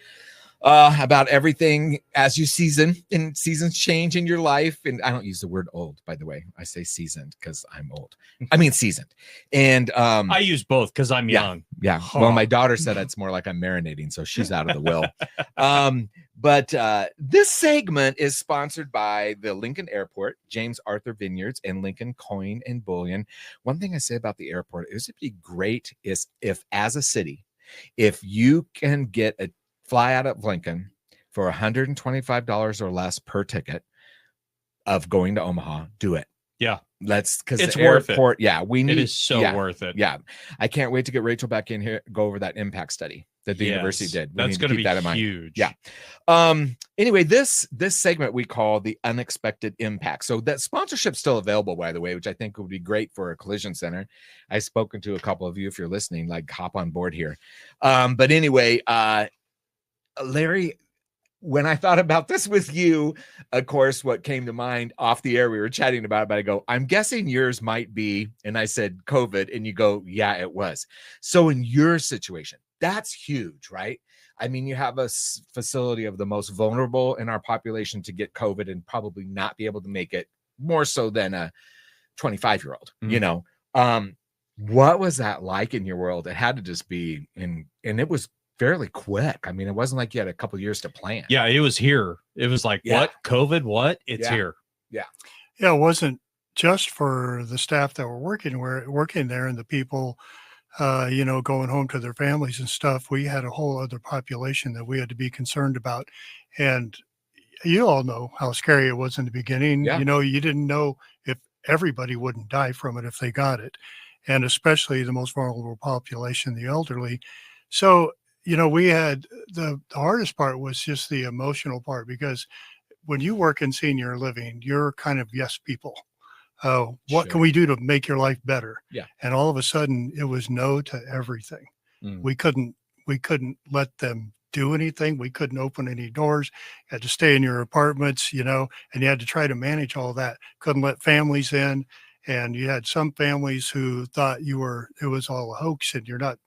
about everything as you seasons change in your life. And I don't use the word old, by the way. I say seasoned because I'm old. I mean seasoned. And I use both because I'm young. yeah. Huh. Well, my daughter said it's more like I'm marinating, so she's out of the will. But this segment is sponsored by the Lincoln Airport, James Arthur Vineyards, and Lincoln Coin and Bullion. One thing I say about the airport is it'd be great is if, as a city, if you can get a fly out of Lincoln for $125 or less per ticket of going to Omaha, do it. Yeah. Let's, because It's the worth airport, yeah, we need It is so yeah, worth it. yeah. I can't wait to get Rachel back in here, go over that impact study. that the university did. We That's need to going to keep be that in mind. huge. Yeah. Anyway, this segment we call the unexpected impact. So that sponsorship's still available, by the way, which I think would be great for a collision center. I've spoken to a couple of you. If you're listening, like, hop on board here. But anyway, Larry, when I thought about this with you, of course, what came to mind off the air, we were chatting about it, but I go, I'm guessing yours might be, and I said COVID, and you go, yeah, it was. So in your situation, that's huge, right? I mean, you have a facility of the most vulnerable in our population to get COVID and probably not be able to make it, more so than a 25-year-old, you know? What was that like in your world? It had to just be, and it was fairly quick. I mean, it wasn't like you had a couple of years to plan. Yeah, it was here. It was like, what? COVID? What? It's here. Yeah, it wasn't just for the staff that were working there and the people, going home to their families and stuff. We had a whole other population that we had to be concerned about. And you all know how scary it was in the beginning. Yeah. You didn't know if everybody wouldn't die from it if they got it. And especially the most vulnerable population, the elderly. So, we had the hardest part was just the emotional part, because when you work in senior living, you're kind of yes people. What can we do to make your life better? Yeah. And all of a sudden it was no to everything. We couldn't let them do anything. We couldn't open any doors. You had to stay in your apartments, and you had to try to manage all that. Couldn't let families in. And you had some families who thought it was all a hoax, and you're not,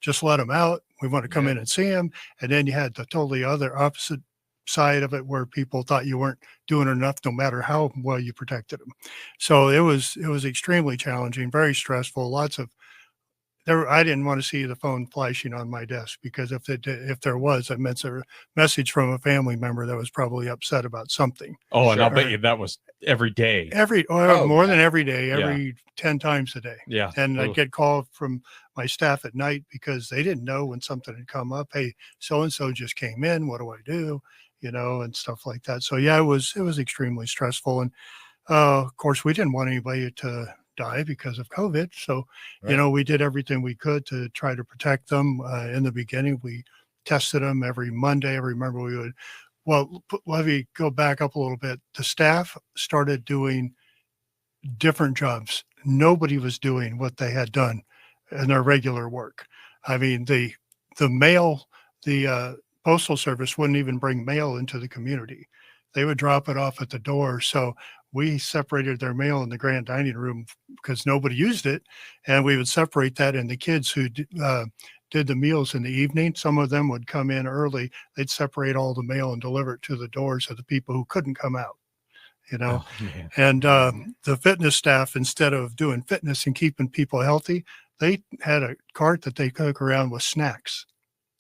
just let them out. We want to come in and see them. And then you had the totally other opposite side of it, where people thought you weren't doing enough, no matter how well you protected them. So it was extremely challenging, very stressful. I didn't want to see the phone flashing on my desk, because if there was, that meant a message from a family member that was probably upset about something. Oh, and I'll bet you that was every day. More than every day, every 10 times a day. Yeah. And I'd get called from my staff at night because they didn't know when something had come up. Hey, so-and-so just came in. What do I do? And stuff like that. So yeah, it was extremely stressful. And of course, we didn't want anybody to die because of COVID. So, we did everything we could to try to protect them. In the beginning, we tested them every Monday. I remember let me go back up a little bit. The staff started doing different jobs. Nobody was doing what they had done in their regular work. I mean, the mail, the Postal Service wouldn't even bring mail into the community. They would drop it off at the door. So we separated their mail in the grand dining room because nobody used it. And we would separate that. And the kids who did the meals in the evening, some of them would come in early. They'd separate all the mail and deliver it to the doors of the people who couldn't come out. And the fitness staff, instead of doing fitness and keeping people healthy, they had a cart that they took around with snacks,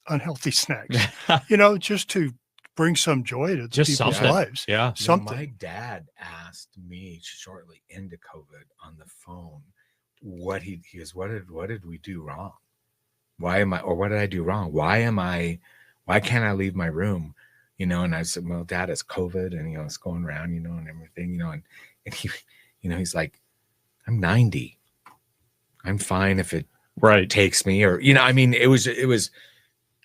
unhealthy snacks, just to bring some joy to people's lives. Yeah. Something. My dad asked me shortly into COVID on the phone, what did we do wrong? What did I do wrong? Why can't I leave my room? And I said, well, Dad, it's COVID and, it's going around, and everything, and he, he's like, I'm 90. I'm fine if it takes me, or, it was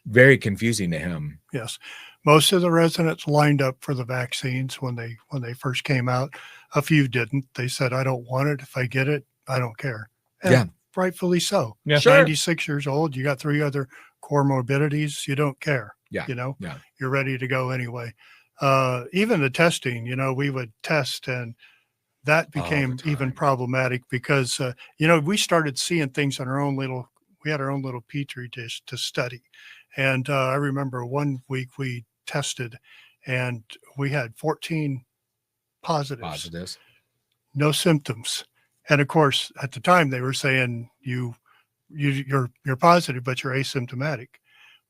very confusing to him. Yes. Most of the residents lined up for the vaccines when they first came out. A few didn't. They said, I don't want it. If I get it, I don't care. And rightfully so. Yeah, 96 years old. You got 3 other comorbidities. You don't care. Yeah. You're ready to go anyway. Even the testing, we would test, and that became even problematic because, we started seeing things on we had our own little petri dish to study. And I remember one week we tested and we had 14 positives, no symptoms. And of course, at the time they were saying you're positive, but you're asymptomatic.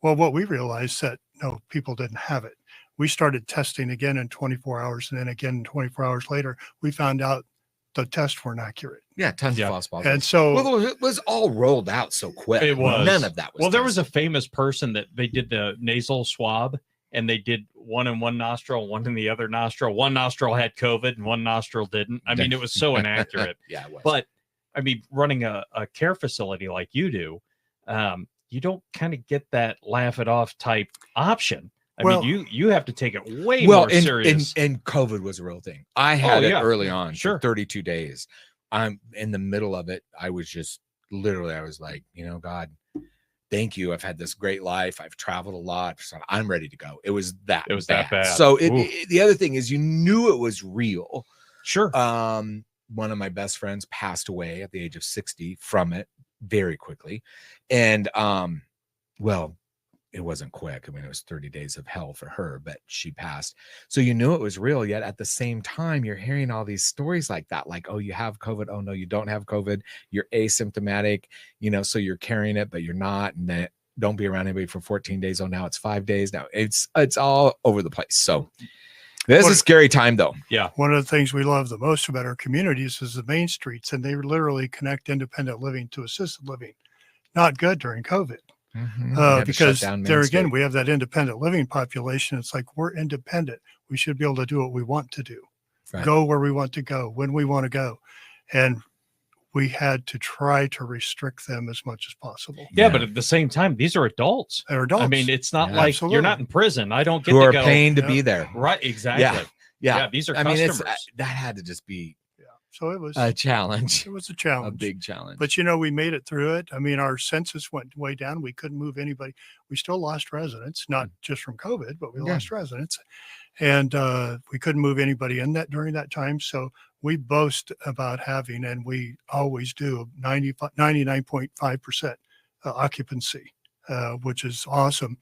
Well, what we realized that no, people didn't have it. We started testing again in 24 hours, and then again 24 hours later, we found out the tests weren't accurate. Yeah, tons of false positives. And so it was all rolled out so quick. It was. None of that was. Well, there was a famous person that they did the nasal swab, and they did one in one nostril, one in the other nostril. One nostril had COVID, and one nostril didn't. I mean, it was so inaccurate. Yeah, it was. But I mean, running a care facility like you do, you don't kind of get that laugh it off type option. I Well- mean, you have to take it way Well, more serious. and COVID was a real thing. I had it yeah. early on Sure. for 32 days. I'm in the middle of it. I was just literally, I was like, God, thank you. I've had this great life. I've traveled a lot. So I'm ready to go. It was that bad. So the other thing is, you knew it was real. Sure. One of my best friends passed away at the age of 60 from it very quickly. And well, it wasn't quick. I mean, it was 30 days of hell for her, but she passed. So you knew it was real, yet at the same time, you're hearing all these stories like that, like, oh, you have COVID. Oh, no, you don't have COVID. You're asymptomatic, so you're carrying it, but you're not. And then don't be around anybody for 14 days. Oh, now it's 5 days. Now it's all over the place. So this is a scary time, though. Yeah. One of the things we love the most about our communities is the main streets, and they literally connect independent living to assisted living. Not good during COVID. Because there again, we have that independent living population. It's like, we're independent. We should be able to do what we want to do, go where we want to go, when we want to go. And we had to try to restrict them as much as possible. Yeah, but at the same time, these are adults. They're adults. I mean, it's not like absolutely. You're not in prison. I don't get who to are go. paying to be there. Right, exactly. Yeah. These are I mean, customers. that had to just be So it was a challenge. It was a challenge, a big challenge. But we made it through it. I mean, our census went way down. We couldn't move anybody. We still lost residents, not just from COVID, but we lost residents, and we couldn't move anybody in that during that time. So we boast about having, and we always do, 99.5% occupancy, which is awesome.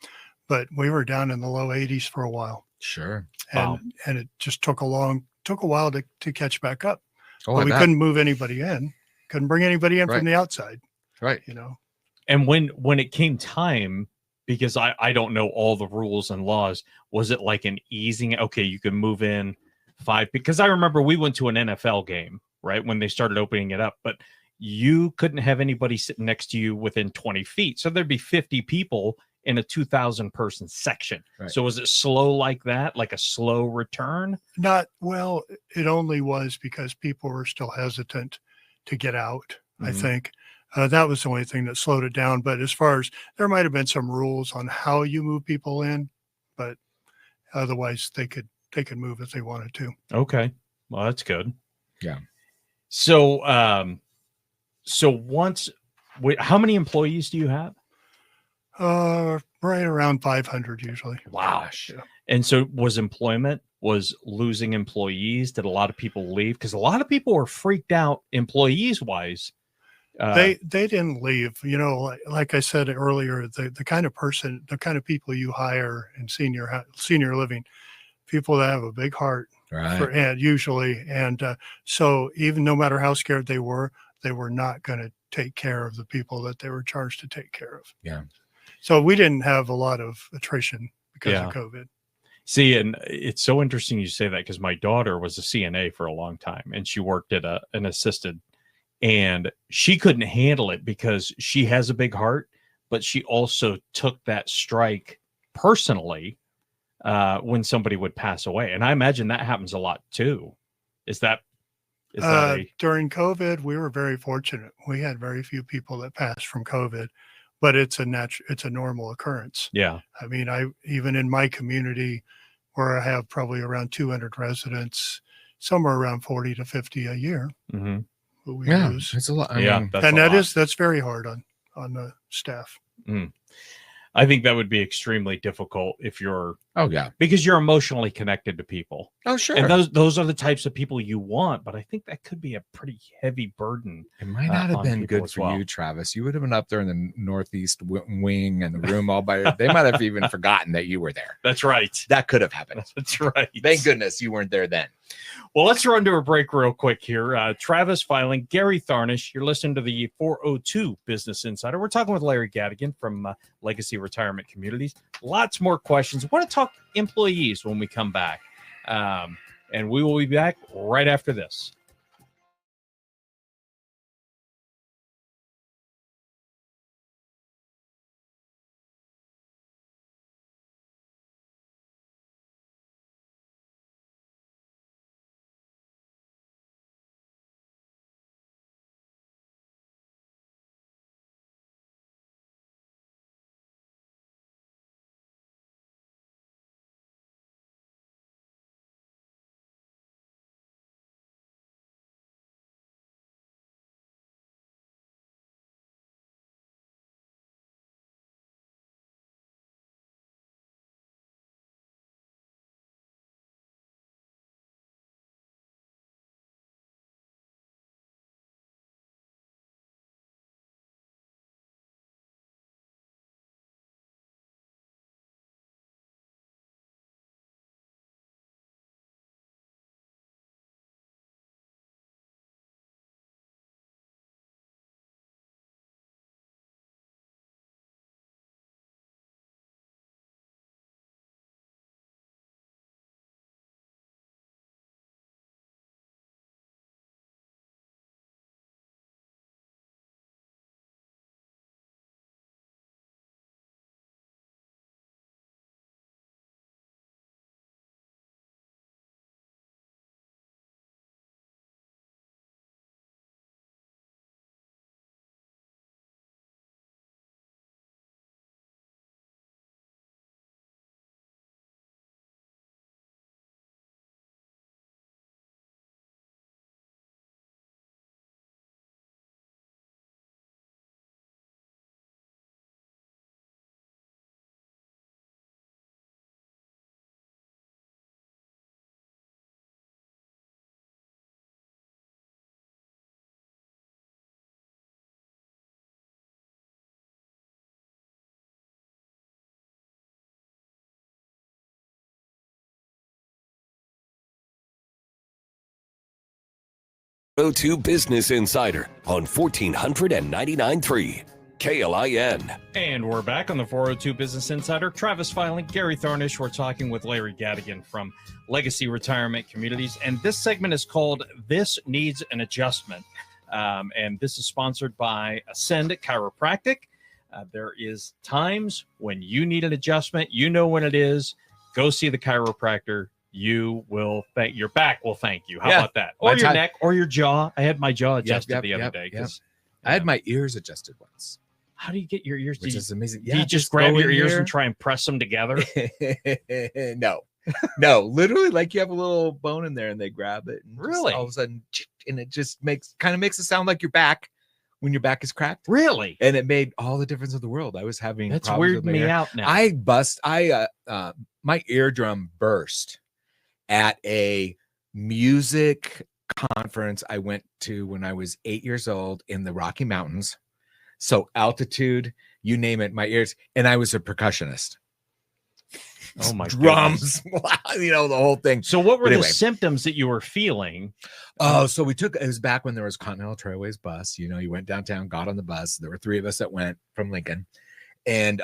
But we were down in the low 80s for a while. Sure. And it just took a while to catch back up. Oh, but we couldn't move anybody in, couldn't bring anybody in from the outside. Right. And when it came time, because I don't know all the rules and laws, was it like an easing? Okay, you can move in 5, because I remember we went to an NFL game, right, when they started opening it up, but you couldn't have anybody sitting next to you within 20 feet. So there'd be 50 people in a 2,000 person section. Right. So was it slow like that, like a slow return? Not well. It only was because people were still hesitant to get out. I think that was the only thing that slowed it down. But as far as, there might have been some rules on how you move people in, but otherwise they could move if they wanted to. Okay, well, that's good. Yeah. So how many employees do you have? Right around 500 usually. Wow. Yeah. And so was losing employees? Did a lot of people leave? Because a lot of people were freaked out employees wise. They didn't leave. Like I said earlier, the kind of people you hire in senior living, people that have a big heart, right? Usually, so even no matter how scared they were not going to take care of the people that they were charged to take care of. Yeah. So we didn't have a lot of attrition because of COVID. See, and it's so interesting you say that, because my daughter was a CNA for a long time, and she worked at an assisted, and she couldn't handle it because she has a big heart, but she also took that strike personally when somebody would pass away. And I imagine that happens a lot too. Is that during COVID, we were very fortunate. We had very few people that passed from COVID. But it's a normal occurrence. Yeah. I mean, even in my community where I have probably around 200 residents, somewhere around 40 to 50 a year. Mm-hmm. We lose. It's a lot. That's very hard on the staff. Mm. I think that would be extremely difficult if you're, because you're emotionally connected to people. Oh, sure. And those are the types of people you want, but I think that could be a pretty heavy burden. It might not have been good for you, Travis. You would have been up there in the northeast wing and the room all by. They might have even forgotten that you were there. That's right. That could have happened. That's right. Thank goodness you weren't there then. Well, let's run to a break real quick here. Travis Filing, Gary Tharnish. You're listening to the 402 Business Insider. We're talking with Larry Gadeken from Legacy Retirement Communities. Lots more questions. I want to talk employees when we come back. And we will be back right after this. 402 Business Insider on 1499.3 KLIN. And we're back on the 402 Business Insider. Travis Filing, Gary Thornish. We're talking with Larry Gadeken from Legacy Retirement Communities. And this segment is called This Needs an Adjustment. And this is sponsored by Ascend Chiropractic. There is times when you need an adjustment. You know when it is. Go see the chiropractor. You will thank your back will thank you. How about that? Or your neck or your jaw. I had my jaw adjusted the other day. I had my ears adjusted once. How do you get your ears? Which is amazing. Do you just grab your ears and try and press them together? No, literally, like you have a little bone in there and they grab it. And really? All of a sudden, and it just makes it sound like your back when your back is cracked. Really? And it made all the difference of the world. I was having that's problems weirding me out now. My eardrum burst at a music conference I went to when I was 8 years old in the Rocky Mountains. So altitude, you name it, my ears, and I was a percussionist. Oh my drums, the whole thing. So what were the symptoms that you were feeling? Oh, so it was back when there was Continental Trailways bus. You went downtown, got on the bus. There were 3 of us that went from Lincoln. And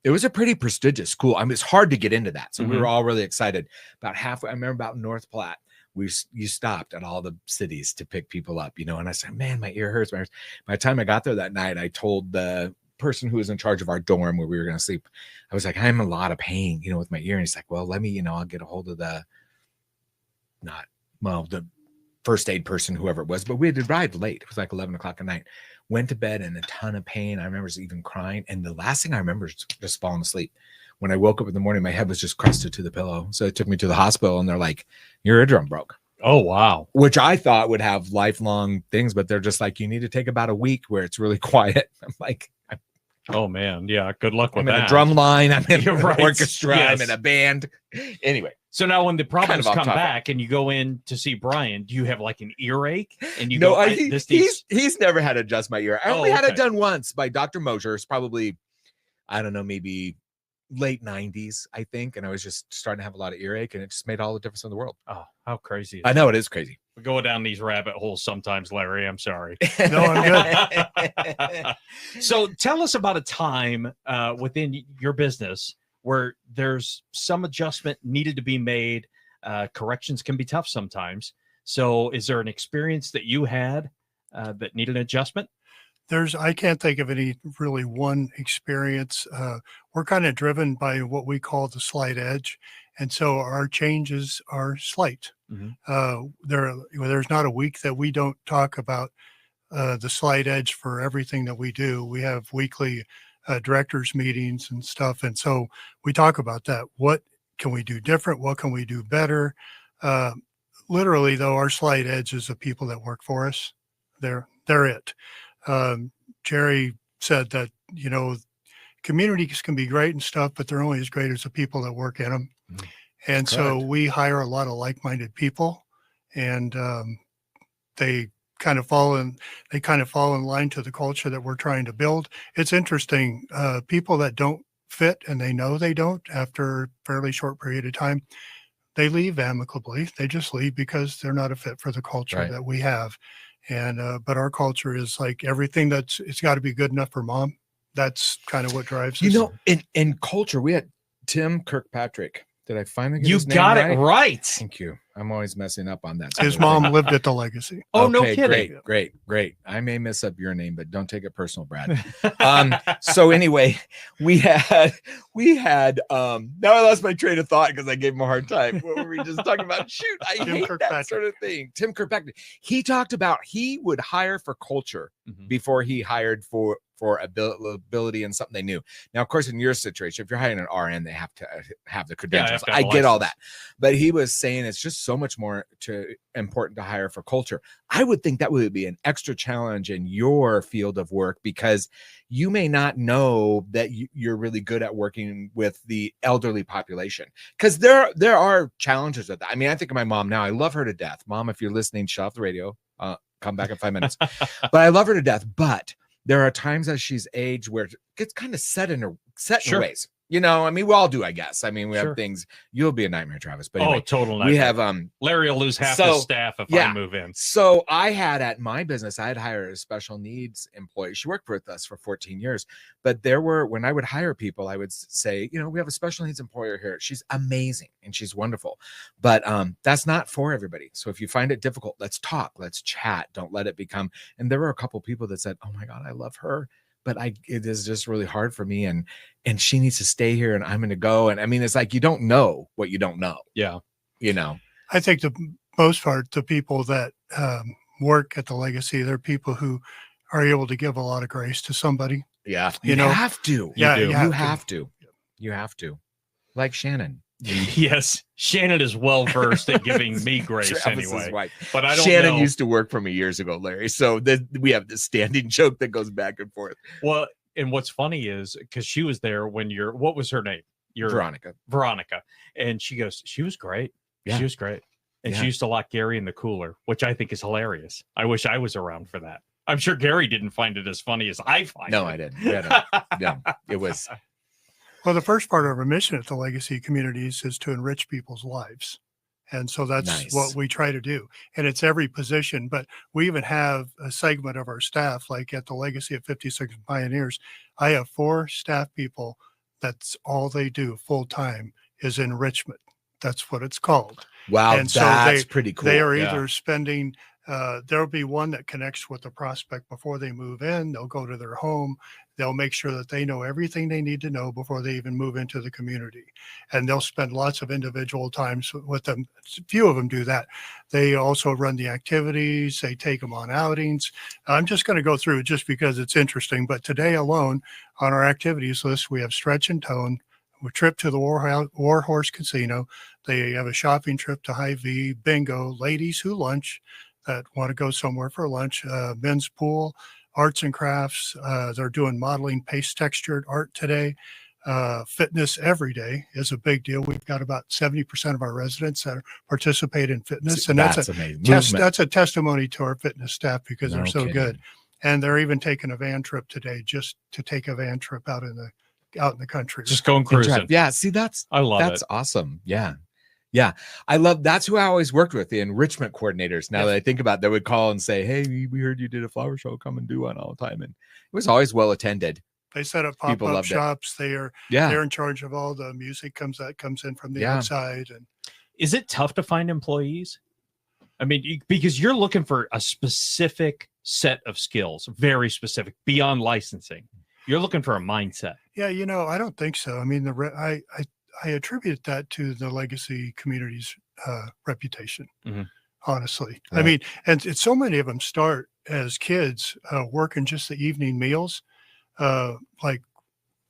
it was a pretty prestigious school. I mean, it's hard to get into that. So we were all really excited. About halfway, I remember about North Platte, you stopped at all the cities to pick people up, and I said, man, my ear hurts. By the time I got there that night, I told the person who was in charge of our dorm where we were going to sleep, I was like, I'm in a lot of pain, with my ear. And he's like, well, let me, I'll get a hold of the first aid person, whoever it was, but we had arrived late. It was like 11 o'clock at night, went to bed in a ton of pain. I remember even crying. And the last thing I remember is just falling asleep. When I woke up in the morning, my head was just crusted to the pillow. So it took me to the hospital and they're like, your eardrum broke. Oh, wow. Which I thought would have lifelong things, but they're just like, you need to take about a week where it's really quiet. I'm like, oh man. Yeah. Good luck with that. I'm in a drum line. I'm in an orchestra. Yes. I'm in a band. Anyway. So now when the problems come back and you go in to see Brian, do you have like an earache? And you he's never had to adjust my ear. I only had it done once by Dr. Mosier. It's probably, I don't know, maybe late 90s, I think. And I was just starting to have a lot of earache and it just made all the difference in the world. Oh, how crazy. I know it is crazy. We go down these rabbit holes sometimes, Larry. I'm sorry. No, I'm good. So tell us about a time within your business where there's some adjustment needed to be made. Corrections can be tough sometimes. So is there an experience that you had that needed an adjustment? I can't think of any really one experience. We're kind of driven by what we call the slight edge. And so our changes are slight. There's not a week that we don't talk about the slight edge for everything that we do. We have weekly directors meetings and stuff. And so we talk about that. What can we do different? What can we do better? Literally though, our slight edge is the people that work for us. They're it. Jerry said that, communities can be great and stuff, but they're only as great as the people that work in them. And so we hire a lot of like-minded people and they kind of fall in line to the culture that we're trying to build. It's interesting. People that don't fit and they know they don't after a fairly short period of time, they leave amicably. They just leave because they're not a fit for the culture that we have. And, but our culture is like everything it's got to be good enough for mom. That's kind of what drives us. In culture, we had Tim Kirkpatrick. Did I finally get his name got right? it right. Thank you. I'm always messing up on that. His mom lived at the Legacy. Oh, no kidding. Great. I may mess up your name, but don't take it personal, Brad. So anyway, we had now I lost my train of thought because I gave him a hard time. What were we just talking about? Shoot, I hate that sort of thing. Tim Kirkpatrick. He talked about he would hire for culture before he hired for ability and something they knew. Now, of course, in your situation, if you're hiring an RN, they have to have the credentials. I get all that. But he was saying it's just so much more important to hire for culture. I would think that would be an extra challenge in your field of work because you may not know that you're really good at working with the elderly population because there are challenges with that. I mean, I think of my mom now. I love her to death. Mom, if you're listening, shut off the radio. Come back in 5 minutes. But I love her to death. But there are times as she's aged where it gets kind of set in her ways. You know, I mean, we all do, I guess. I mean, we Sure. have things. You'll be a nightmare, Travis. But anyway, total nightmare. we have Larry will lose half so, his staff if yeah. I move in. So I had at my business, I had hired a special needs employee. She worked with us for 14 years. But when I would hire people, I would say, you know, we have a special needs employer here. She's amazing and she's wonderful. But that's not for everybody. So if you find it difficult, let's talk, let's chat. Don't let it become. And there were a couple people that said, oh my God, I love her, but it is just really hard for me. And she needs to stay here and I'm going to go. And I mean, it's like, you don't know what you don't know. Yeah. You know, I think the most part, the people that work at the Legacy, they're people who are able to give a lot of grace to somebody. yeah, You know? have to. Yeah, do. You have to. You have to. Like Shannon. Yes. Shannon is well versed at giving me grace Travis's anyway. wife. But I don't Shannon know. used to work for me years ago, Larry. So we have this standing joke that goes back and forth. Well, and what's funny is because she was there when what was her name? Veronica. And she goes, she was great. Yeah. She was great. And Yeah. she used to lock Gary in the cooler, which I think is hilarious. I wish I was around for that. I'm sure Gary didn't find it as funny as I find it. No, I didn't. Yeah, it was. Well, the first part of our mission at the Legacy Communities is to enrich people's lives. And so that's Nice. what we try to do. And it's every position, but we even have a segment of our staff, like at the Legacy of 56 Pioneers. I have 4 staff people. That's all they do full time is enrichment. That's what it's called. Wow, And so that's pretty cool. They are Yeah. either spending, there'll be one that connects with the prospect before they move in. They'll go to their home. They'll make sure that they know everything they need to know before they even move into the community. And they'll spend lots of individual times with them. A few of them do that. They also run the activities. They take them on outings. I'm just going to go through it just because it's interesting. But today alone on our activities list, we have Stretch and Tone, a trip to the War Horse Casino. They have a shopping trip to Hy-Vee, bingo, ladies who lunch that want to go somewhere for lunch, men's pool, arts and crafts. They're doing modeling paste textured art today. Fitness every day is a big deal. We've got about 70% of our residents that participate in fitness. And that's amazing. that's a testimony to our fitness staff because No they're so kidding. good. And they're even taking a van trip today just to take a van trip out in the country. Just going cruising. Yeah, see, that's I love it. awesome. Yeah. I love, that's who I always worked with, the enrichment coordinators. Now that I think about it, they would call and say, hey, we heard you did a flower show, come and do one all the time. And it was always well attended. They set up People pop-up loved it. shops. They're in charge of all the music that comes in from the outside. And Is it tough to find employees? I mean, because you're looking for a specific set of skills, very specific, beyond licensing. You're looking for a mindset. yeah, I don't think so. I mean, I attribute that to the Legacy Communities reputation, honestly. Right. I mean, and it's so many of them start as kids working just the evening meals. Like,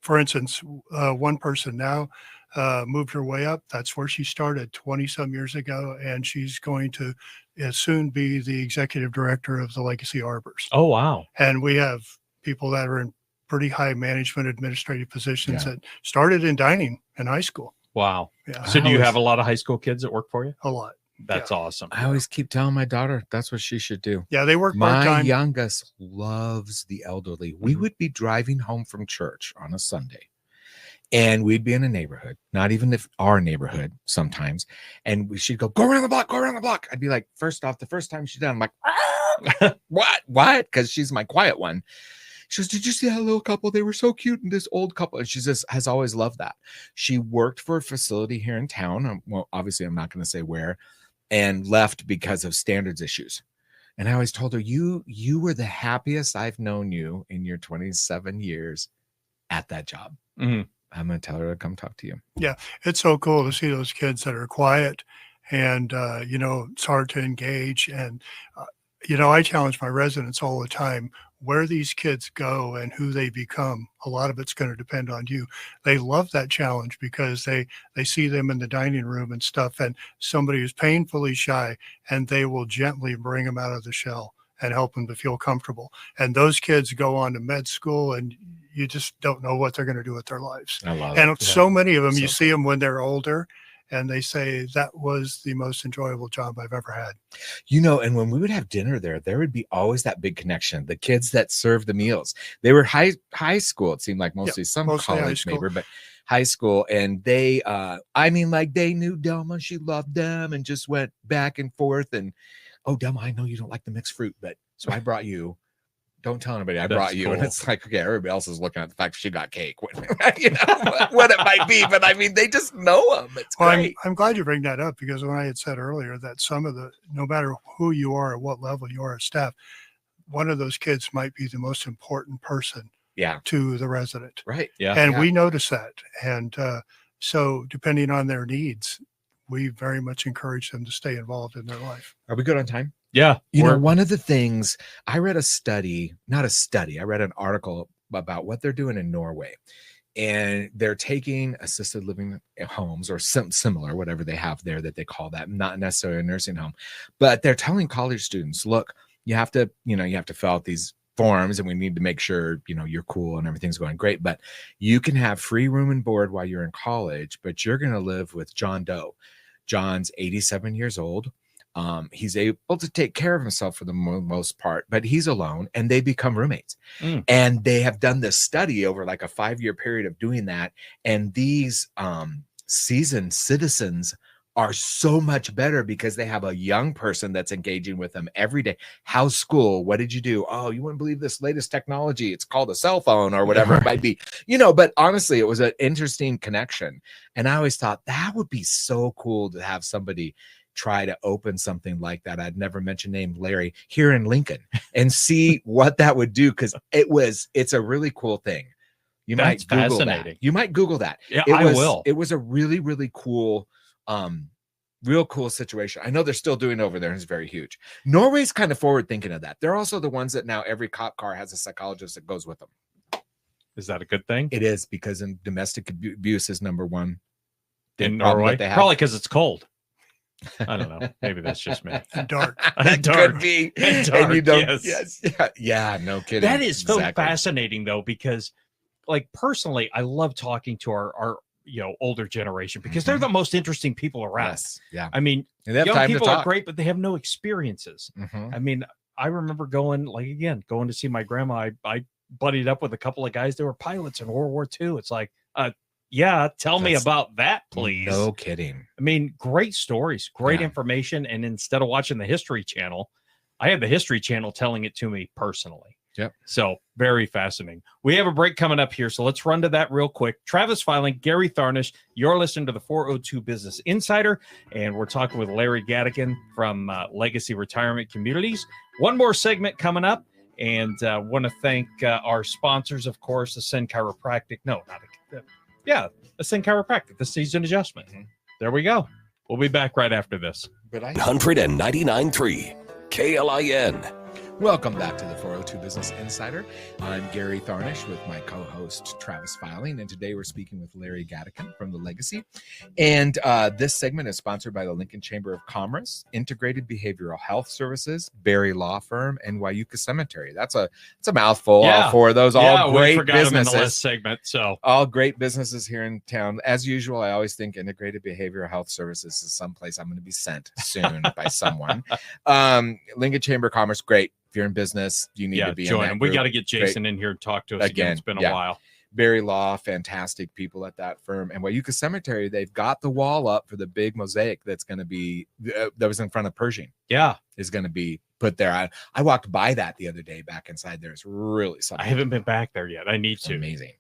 for instance, one person now moved her way up. That's where she started 20 some years ago. And she's going to soon be the executive director of the Legacy Arbors. Oh, wow. And we have people that are in pretty high management administrative positions that started in dining in high school. Wow. Yeah. So do you have a lot of high school kids that work for you? A lot. That's awesome. I always keep telling my daughter that's what she should do. Yeah, they work My part-time. youngest loves the elderly. We would be driving home from church on a Sunday, and we'd be in a neighborhood, not even if our neighborhood sometimes. And she'd go around the block, go around the block. I'd be like, first off, the first time she's done, I'm like, ah! What? Because she's my quiet one. She goes, did you see that little couple? They were so cute. And this old couple. And she just has always loved that. She worked for a facility here in town. Well, obviously, I'm not going to say where, and left because of standards issues. And I always told her, you were the happiest I've known you in your 27 years at that job. Mhm. I'm going to tell her to come talk to you. Yeah, it's so cool to see those kids that are quiet and, it's hard to engage. And, I challenge my residents all the time. Where these kids go and who they become, a lot of it's going to depend on you. They love that challenge because they see them in the dining room and stuff, and somebody who's painfully shy, and they will gently bring them out of the shell and help them to feel comfortable. And those kids go on to med school, and you just don't know what they're going to do with their lives. I love And it. so many of them, you So see them when they're older, and they say that was the most enjoyable job I've ever had. And when we would have dinner there would be always that big connection. The kids that served the meals, they were high school. It seemed like mostly some mostly high college school. maybe, high school, and they, I mean, like they knew Delma, she loved them, and just went back and forth. And oh, Delma, I know you don't like the mixed fruit, but so I brought you. Don't tell anybody I brought you. Cool. And it's like, okay, everybody else is looking at the fact she got cake, you know, what it might be. But I mean, they just know them. It's great. I'm glad you bring that up, because when I had said earlier that some of the, no matter who you are or what level you are as staff, one of those kids might be the most important person to the resident. Right. Yeah. And we notice that. And so depending on their needs, we very much encourage them to stay involved in their life. Are we good on time? Yeah. You know, one of the things I read I read an article about what they're doing in Norway, and they're taking assisted living homes or similar, whatever they have there that they call that, not necessarily a nursing home, but they're telling college students, look, you have to fill out these forms, and we need to make sure, you know, you're cool and everything's going great, but you can have free room and board while you're in college, but you're going to live with John Doe. John's 87 years old. He's able to take care of himself for the most part, but he's alone, and they become roommates. And they have done this study over like a 5-year period of doing that. And these seasoned citizens are so much better because they have a young person that's engaging with them every day. How's school? What did you do? Oh, you wouldn't believe this latest technology. It's called a cell phone or whatever it might be, you know, but honestly, it was an interesting connection. And I always thought that would be so cool to have somebody try to open something like that. I'd never mentioned named Larry here in Lincoln and see what that would do. Cause it's a really cool thing. That's fascinating. You might Google that. Yeah, I will. It was a really, really cool, real cool situation. I know they're still doing it over there, and it's very huge. Norway's kind of forward thinking of that. They're also the ones that now every cop car has a psychologist that goes with them. Is that a good thing? It is, because in domestic abuse is number one in Norway. Probably because it's cold. I don't know. Maybe that's just me. And dark. That could be. And you don't. Yes. Yeah. No kidding. That is so fascinating, though, because, like, personally, I love talking to our older generation, because they're the most interesting people around. Yes. Yeah. I mean, young people are great, but they have no experiences. I mean, I remember going to see my grandma. I buddied up with a couple of guys that were pilots in World War II. It's like, tell me about that, please. No kidding. I mean, great stories, great information. And instead of watching the History Channel, I had the History Channel telling it to me personally. Yep. So very fascinating. We have a break coming up here, so let's run to that real quick. Travis Filing, Gary Tharnish, you're listening to the 402 Business Insider, and we're talking with Larry Gadeken from Legacy Retirement Communities. One more segment coming up, and want to thank our sponsors, of course, Ascend Chiropractic. No, not Ascend Chiropractic, the Season Adjustment. There we go. We'll be back right after this. 199.3 KLIN. Welcome back to the 402 Business Insider. I'm Gary Tharnish with my co-host Travis Filing, and today we're speaking with Larry Gadeken from the Legacy. And this segment is sponsored by the Lincoln Chamber of Commerce, Integrated Behavioral Health Services, Berry Law Firm, and Wayuka Cemetery. It's a mouthful. All four of those, all great businesses. In the last segment, so all great businesses here in town. As usual, I always think Integrated Behavioral Health Services is someplace I'm going to be sent soon by someone. Lincoln Chamber of Commerce, great. If you're in business, you need to be join in that them. group. We got to get Jason in here to talk to us again. It's been a while. Berry Law, fantastic people at that firm. And Wayuka Cemetery, they've got the wall up for the big mosaic that's going to be that was in front of Pershing. Is going to be put there. I walked by that the other day back inside there. It's really something. I haven't been back there yet. I need to. Amazing.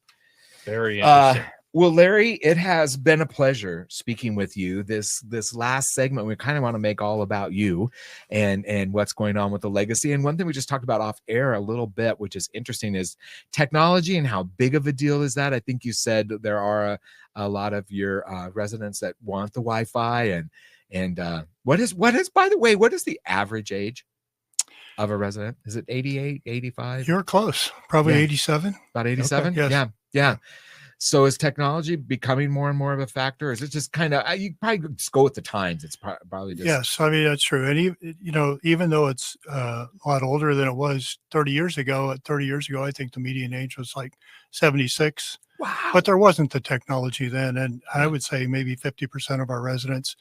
Very interesting. Well, Larry, it has been a pleasure speaking with you. This last segment, we kind of want to make all about you and what's going on with the Legacy. And one thing we just talked about off air a little bit, which is interesting, is technology and how big of a deal is that? I think you said there are a lot of your residents that want the Wi-Fi. And what is, by the way, what is the average age of a resident? Is it 88, 85? You're close. Probably 87. About 87? Okay, yes. Yeah. So is technology becoming more and more of a factor? Is it just kind of, you probably just go with the times. It's probably just. Yes, I mean, that's true. And, even though it's a lot older than it was 30 years ago, I think the median age was like 76. Wow. But there wasn't the technology then. And I would say maybe 50% of our residents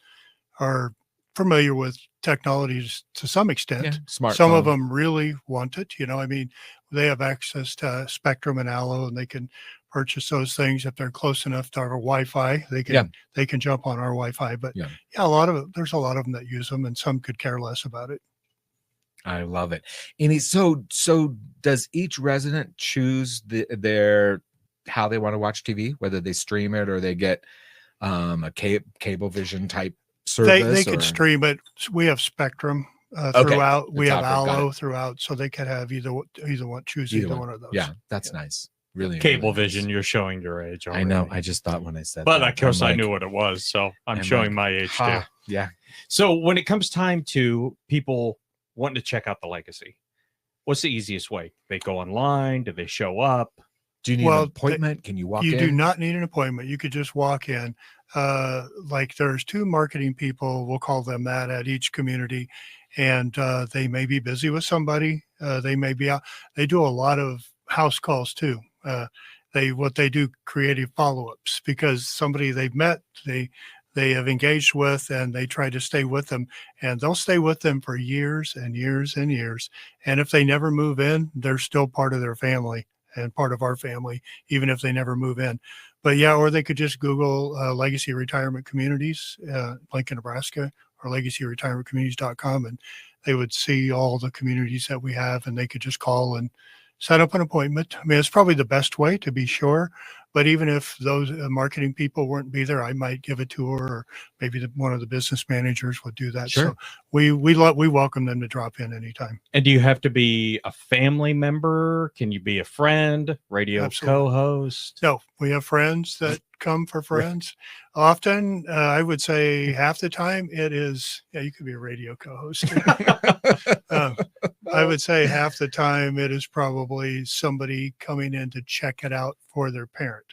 are familiar with technologies to some extent. Smartphone. Some of them really want it. I mean, they have access to Spectrum and Allo, and they can purchase those things if they're close enough to our Wi-Fi. They can jump on our Wi-Fi. But there's a lot of them that use them, and some could care less about it. I love it. And so does each resident choose their how they want to watch TV, whether they stream it or they get a cable vision type service? They could stream it. We have Spectrum throughout. We have Allo throughout, so they could have either one. Choose either one of those. Yeah, that's nice. Really, Cablevision. Nice. You're showing your age already. I know. I just thought when I said but that, of course I knew what it was, so I'm showing my age too. Yeah. So when it comes time to people wanting to check out the Legacy, what's the easiest way? They go online? Do they show up? Do you need an appointment? Can you walk in? You do not need an appointment. You could just walk in. Like there's 2 marketing people, we'll call them that, at each community. And they may be busy with somebody. They may be out. They do a lot of house calls too. They do creative follow-ups because somebody they've met, they have engaged with, and they try to stay with them, and they'll stay with them for years and years and years. And if they never move in, they're still part of their family and part of our family, even if they never move in. But or they could just Google Legacy Retirement Communities, Lincoln, Nebraska, or legacyretirementcommunities.com, and they would see all the communities that we have, and they could just call and set up an appointment. I mean, it's probably the best way, to be sure. But even if those marketing people weren't be there, I might give a tour, or maybe one of the business managers would do that. Sure. So we welcome them to drop in anytime. And do you have to be a family member? Can you be a friend, radio co-host? No, we have friends that come for friends. Often, I would say half the time it is, you could be a radio co-host. I would say half the time it is probably somebody coming in to check it out for their parent.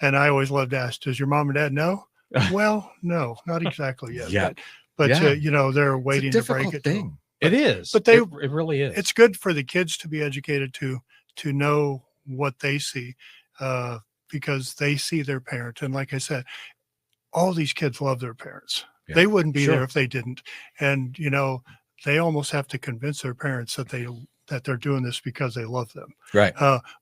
And I always love to ask, does your mom and dad know? Well, no, not exactly yet. But they're waiting to break it to them. It is. But it really is. It's good for the kids to be educated to know what they see, because they see their parent. And like I said, all these kids love their parents. Yeah. They wouldn't be there if they didn't. And, they almost have to convince their parents that they're doing this because they love them. Right.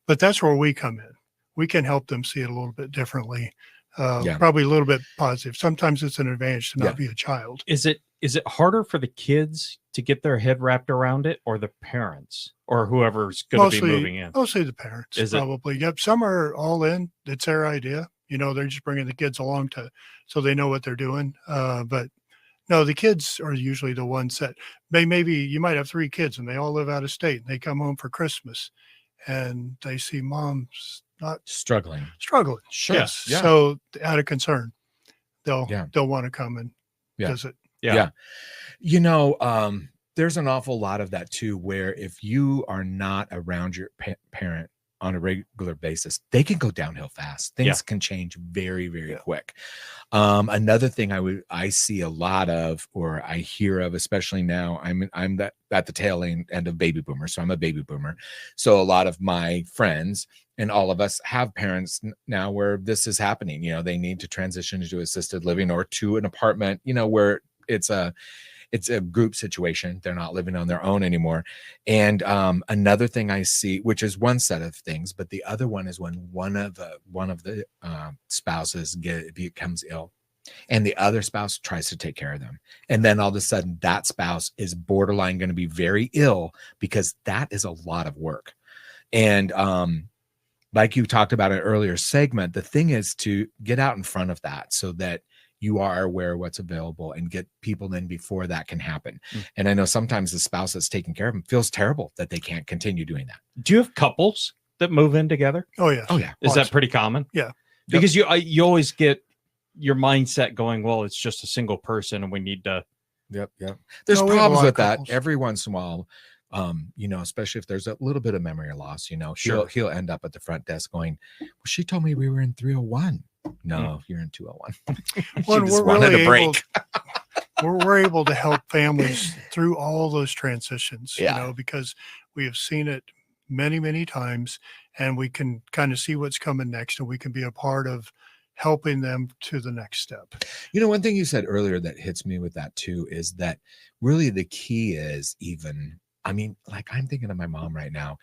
But that's where we come in. We can help them see it a little bit differently. Probably a little bit positive. Sometimes it's an advantage to not be a child. Is it harder for the kids to get their head wrapped around it, or the parents, or whoever's going to be moving in? Mostly the parents, probably. Yep. Some are all in. It's their idea. They're just bringing the kids along so they know what they're doing. But no, the kids are usually the ones that maybe you might have 3 kids and they all live out of state, and they come home for Christmas and they see mom's not struggling. Sure. Yes. Yeah. So out of concern, they'll want to come and visit. Yeah. There's an awful lot of that too, where if you are not around your parent on a regular basis, they can go downhill fast. Things can change very, very quick. Another thing I see a lot of, or I hear of, especially now, I'm at the tail end of baby boomer. So I'm a baby boomer. So a lot of my friends and all of us have parents now where this is happening. They need to transition to assisted living or to an apartment, where it's a group situation. They're not living on their own anymore. And another thing I see, which is one set of things, but the other one is when one of the spouses becomes ill, and the other spouse tries to take care of them. And then all of a sudden that spouse is borderline going to be very ill, because that is a lot of work. And like you talked about in an earlier segment, the thing is to get out in front of that so that you are aware of what's available and get people in before that can happen. And I know sometimes the spouse that's taking care of them feels terrible that they can't continue doing that. Do you have couples that move in together? Oh, yeah. Is that pretty common? Yeah. Because you always get your mindset going, well, it's just a single person and we need to. Yep. There's problems with that every once in a while. Especially if there's a little bit of memory loss, he'll end up at the front desk going, well, she told me we were in 301. No, you're in 201. Well, we're really break. We're able to help families through all those transitions, because we have seen it many, many times, and we can kind of see what's coming next, and we can be a part of helping them to the next step. You know, one thing you said earlier that hits me with that too is that really the key is even, I mean, like I'm thinking of my mom right now.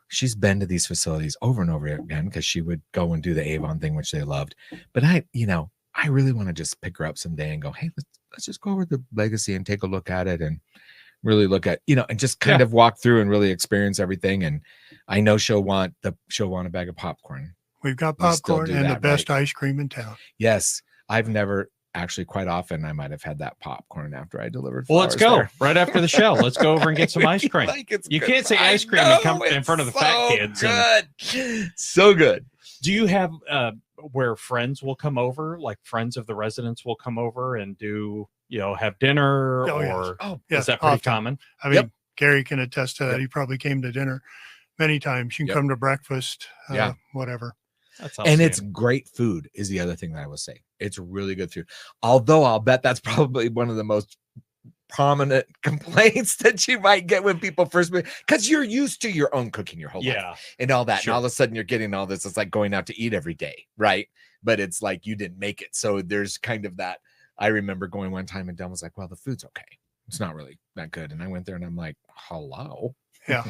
She's been to these facilities over and over again because she would go and do the Avon thing, which they loved. But I really want to just pick her up someday and go, hey, let's just go over the Legacy and take a look at it and really look at, and just kind of walk through and really experience everything. And I know she'll want a bag of popcorn. We've got popcorn and the best ice cream in town. Yes. I've never actually, quite often I might have had that popcorn after I delivered. Well, let's go there. right after the show. Let's go over and get some ice cream. You can't say ice cream and come in front of the fat kids. Good. So good. Do you have where friends will come over, like friends of the residents will come over and do, have dinner? Is that pretty common? I mean, Gary can attest to that. He probably came to dinner many times. You can come to breakfast, whatever. And it's great food is the other thing that I will say. It's really good food. Although I'll bet that's probably one of the most prominent complaints that you might get when people first move, because you're used to your own cooking your whole life and all that. Sure. And all of a sudden you're getting all this. It's like going out to eat every day, right? But it's like you didn't make it. So there's kind of that. I remember going one time and Del was like, well, the food's okay. It's not really that good. And I went there and I'm like, hello. Yeah.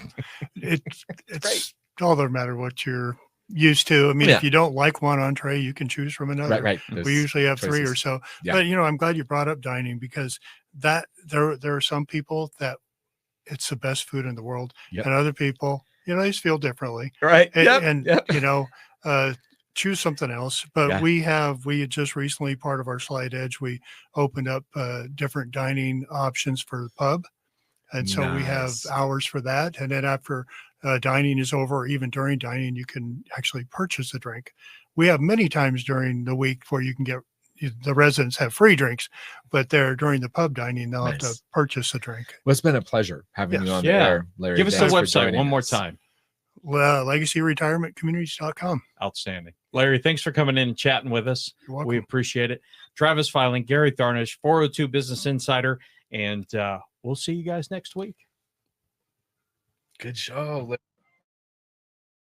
It's all that matter what you're used to. I mean, if you don't like one entree, you can choose from another. Right. We usually have choices. 3 or so. Yeah. But I'm glad you brought up dining, because that there are some people that it's the best food in the world, and other people, they just feel differently. Right. And choose something else. But we had just recently, part of our Slide Edge, we opened up different dining options for the pub. And so we have hours for that. And then after dining is over, or even during dining, you can actually purchase a drink. We have many times during the week where you can get, the residents have free drinks, but during the pub dining, they'll have to purchase a drink. Well, it's been a pleasure having you on the air, Larry. Give us the website one more time. LegacyRetirementCommunities.com. Outstanding. Larry, thanks for coming in and chatting with us. You're welcome. We appreciate it. Travis Filing, Gary Tharnish, 402 Business Insider, and we'll see you guys next week. Good show.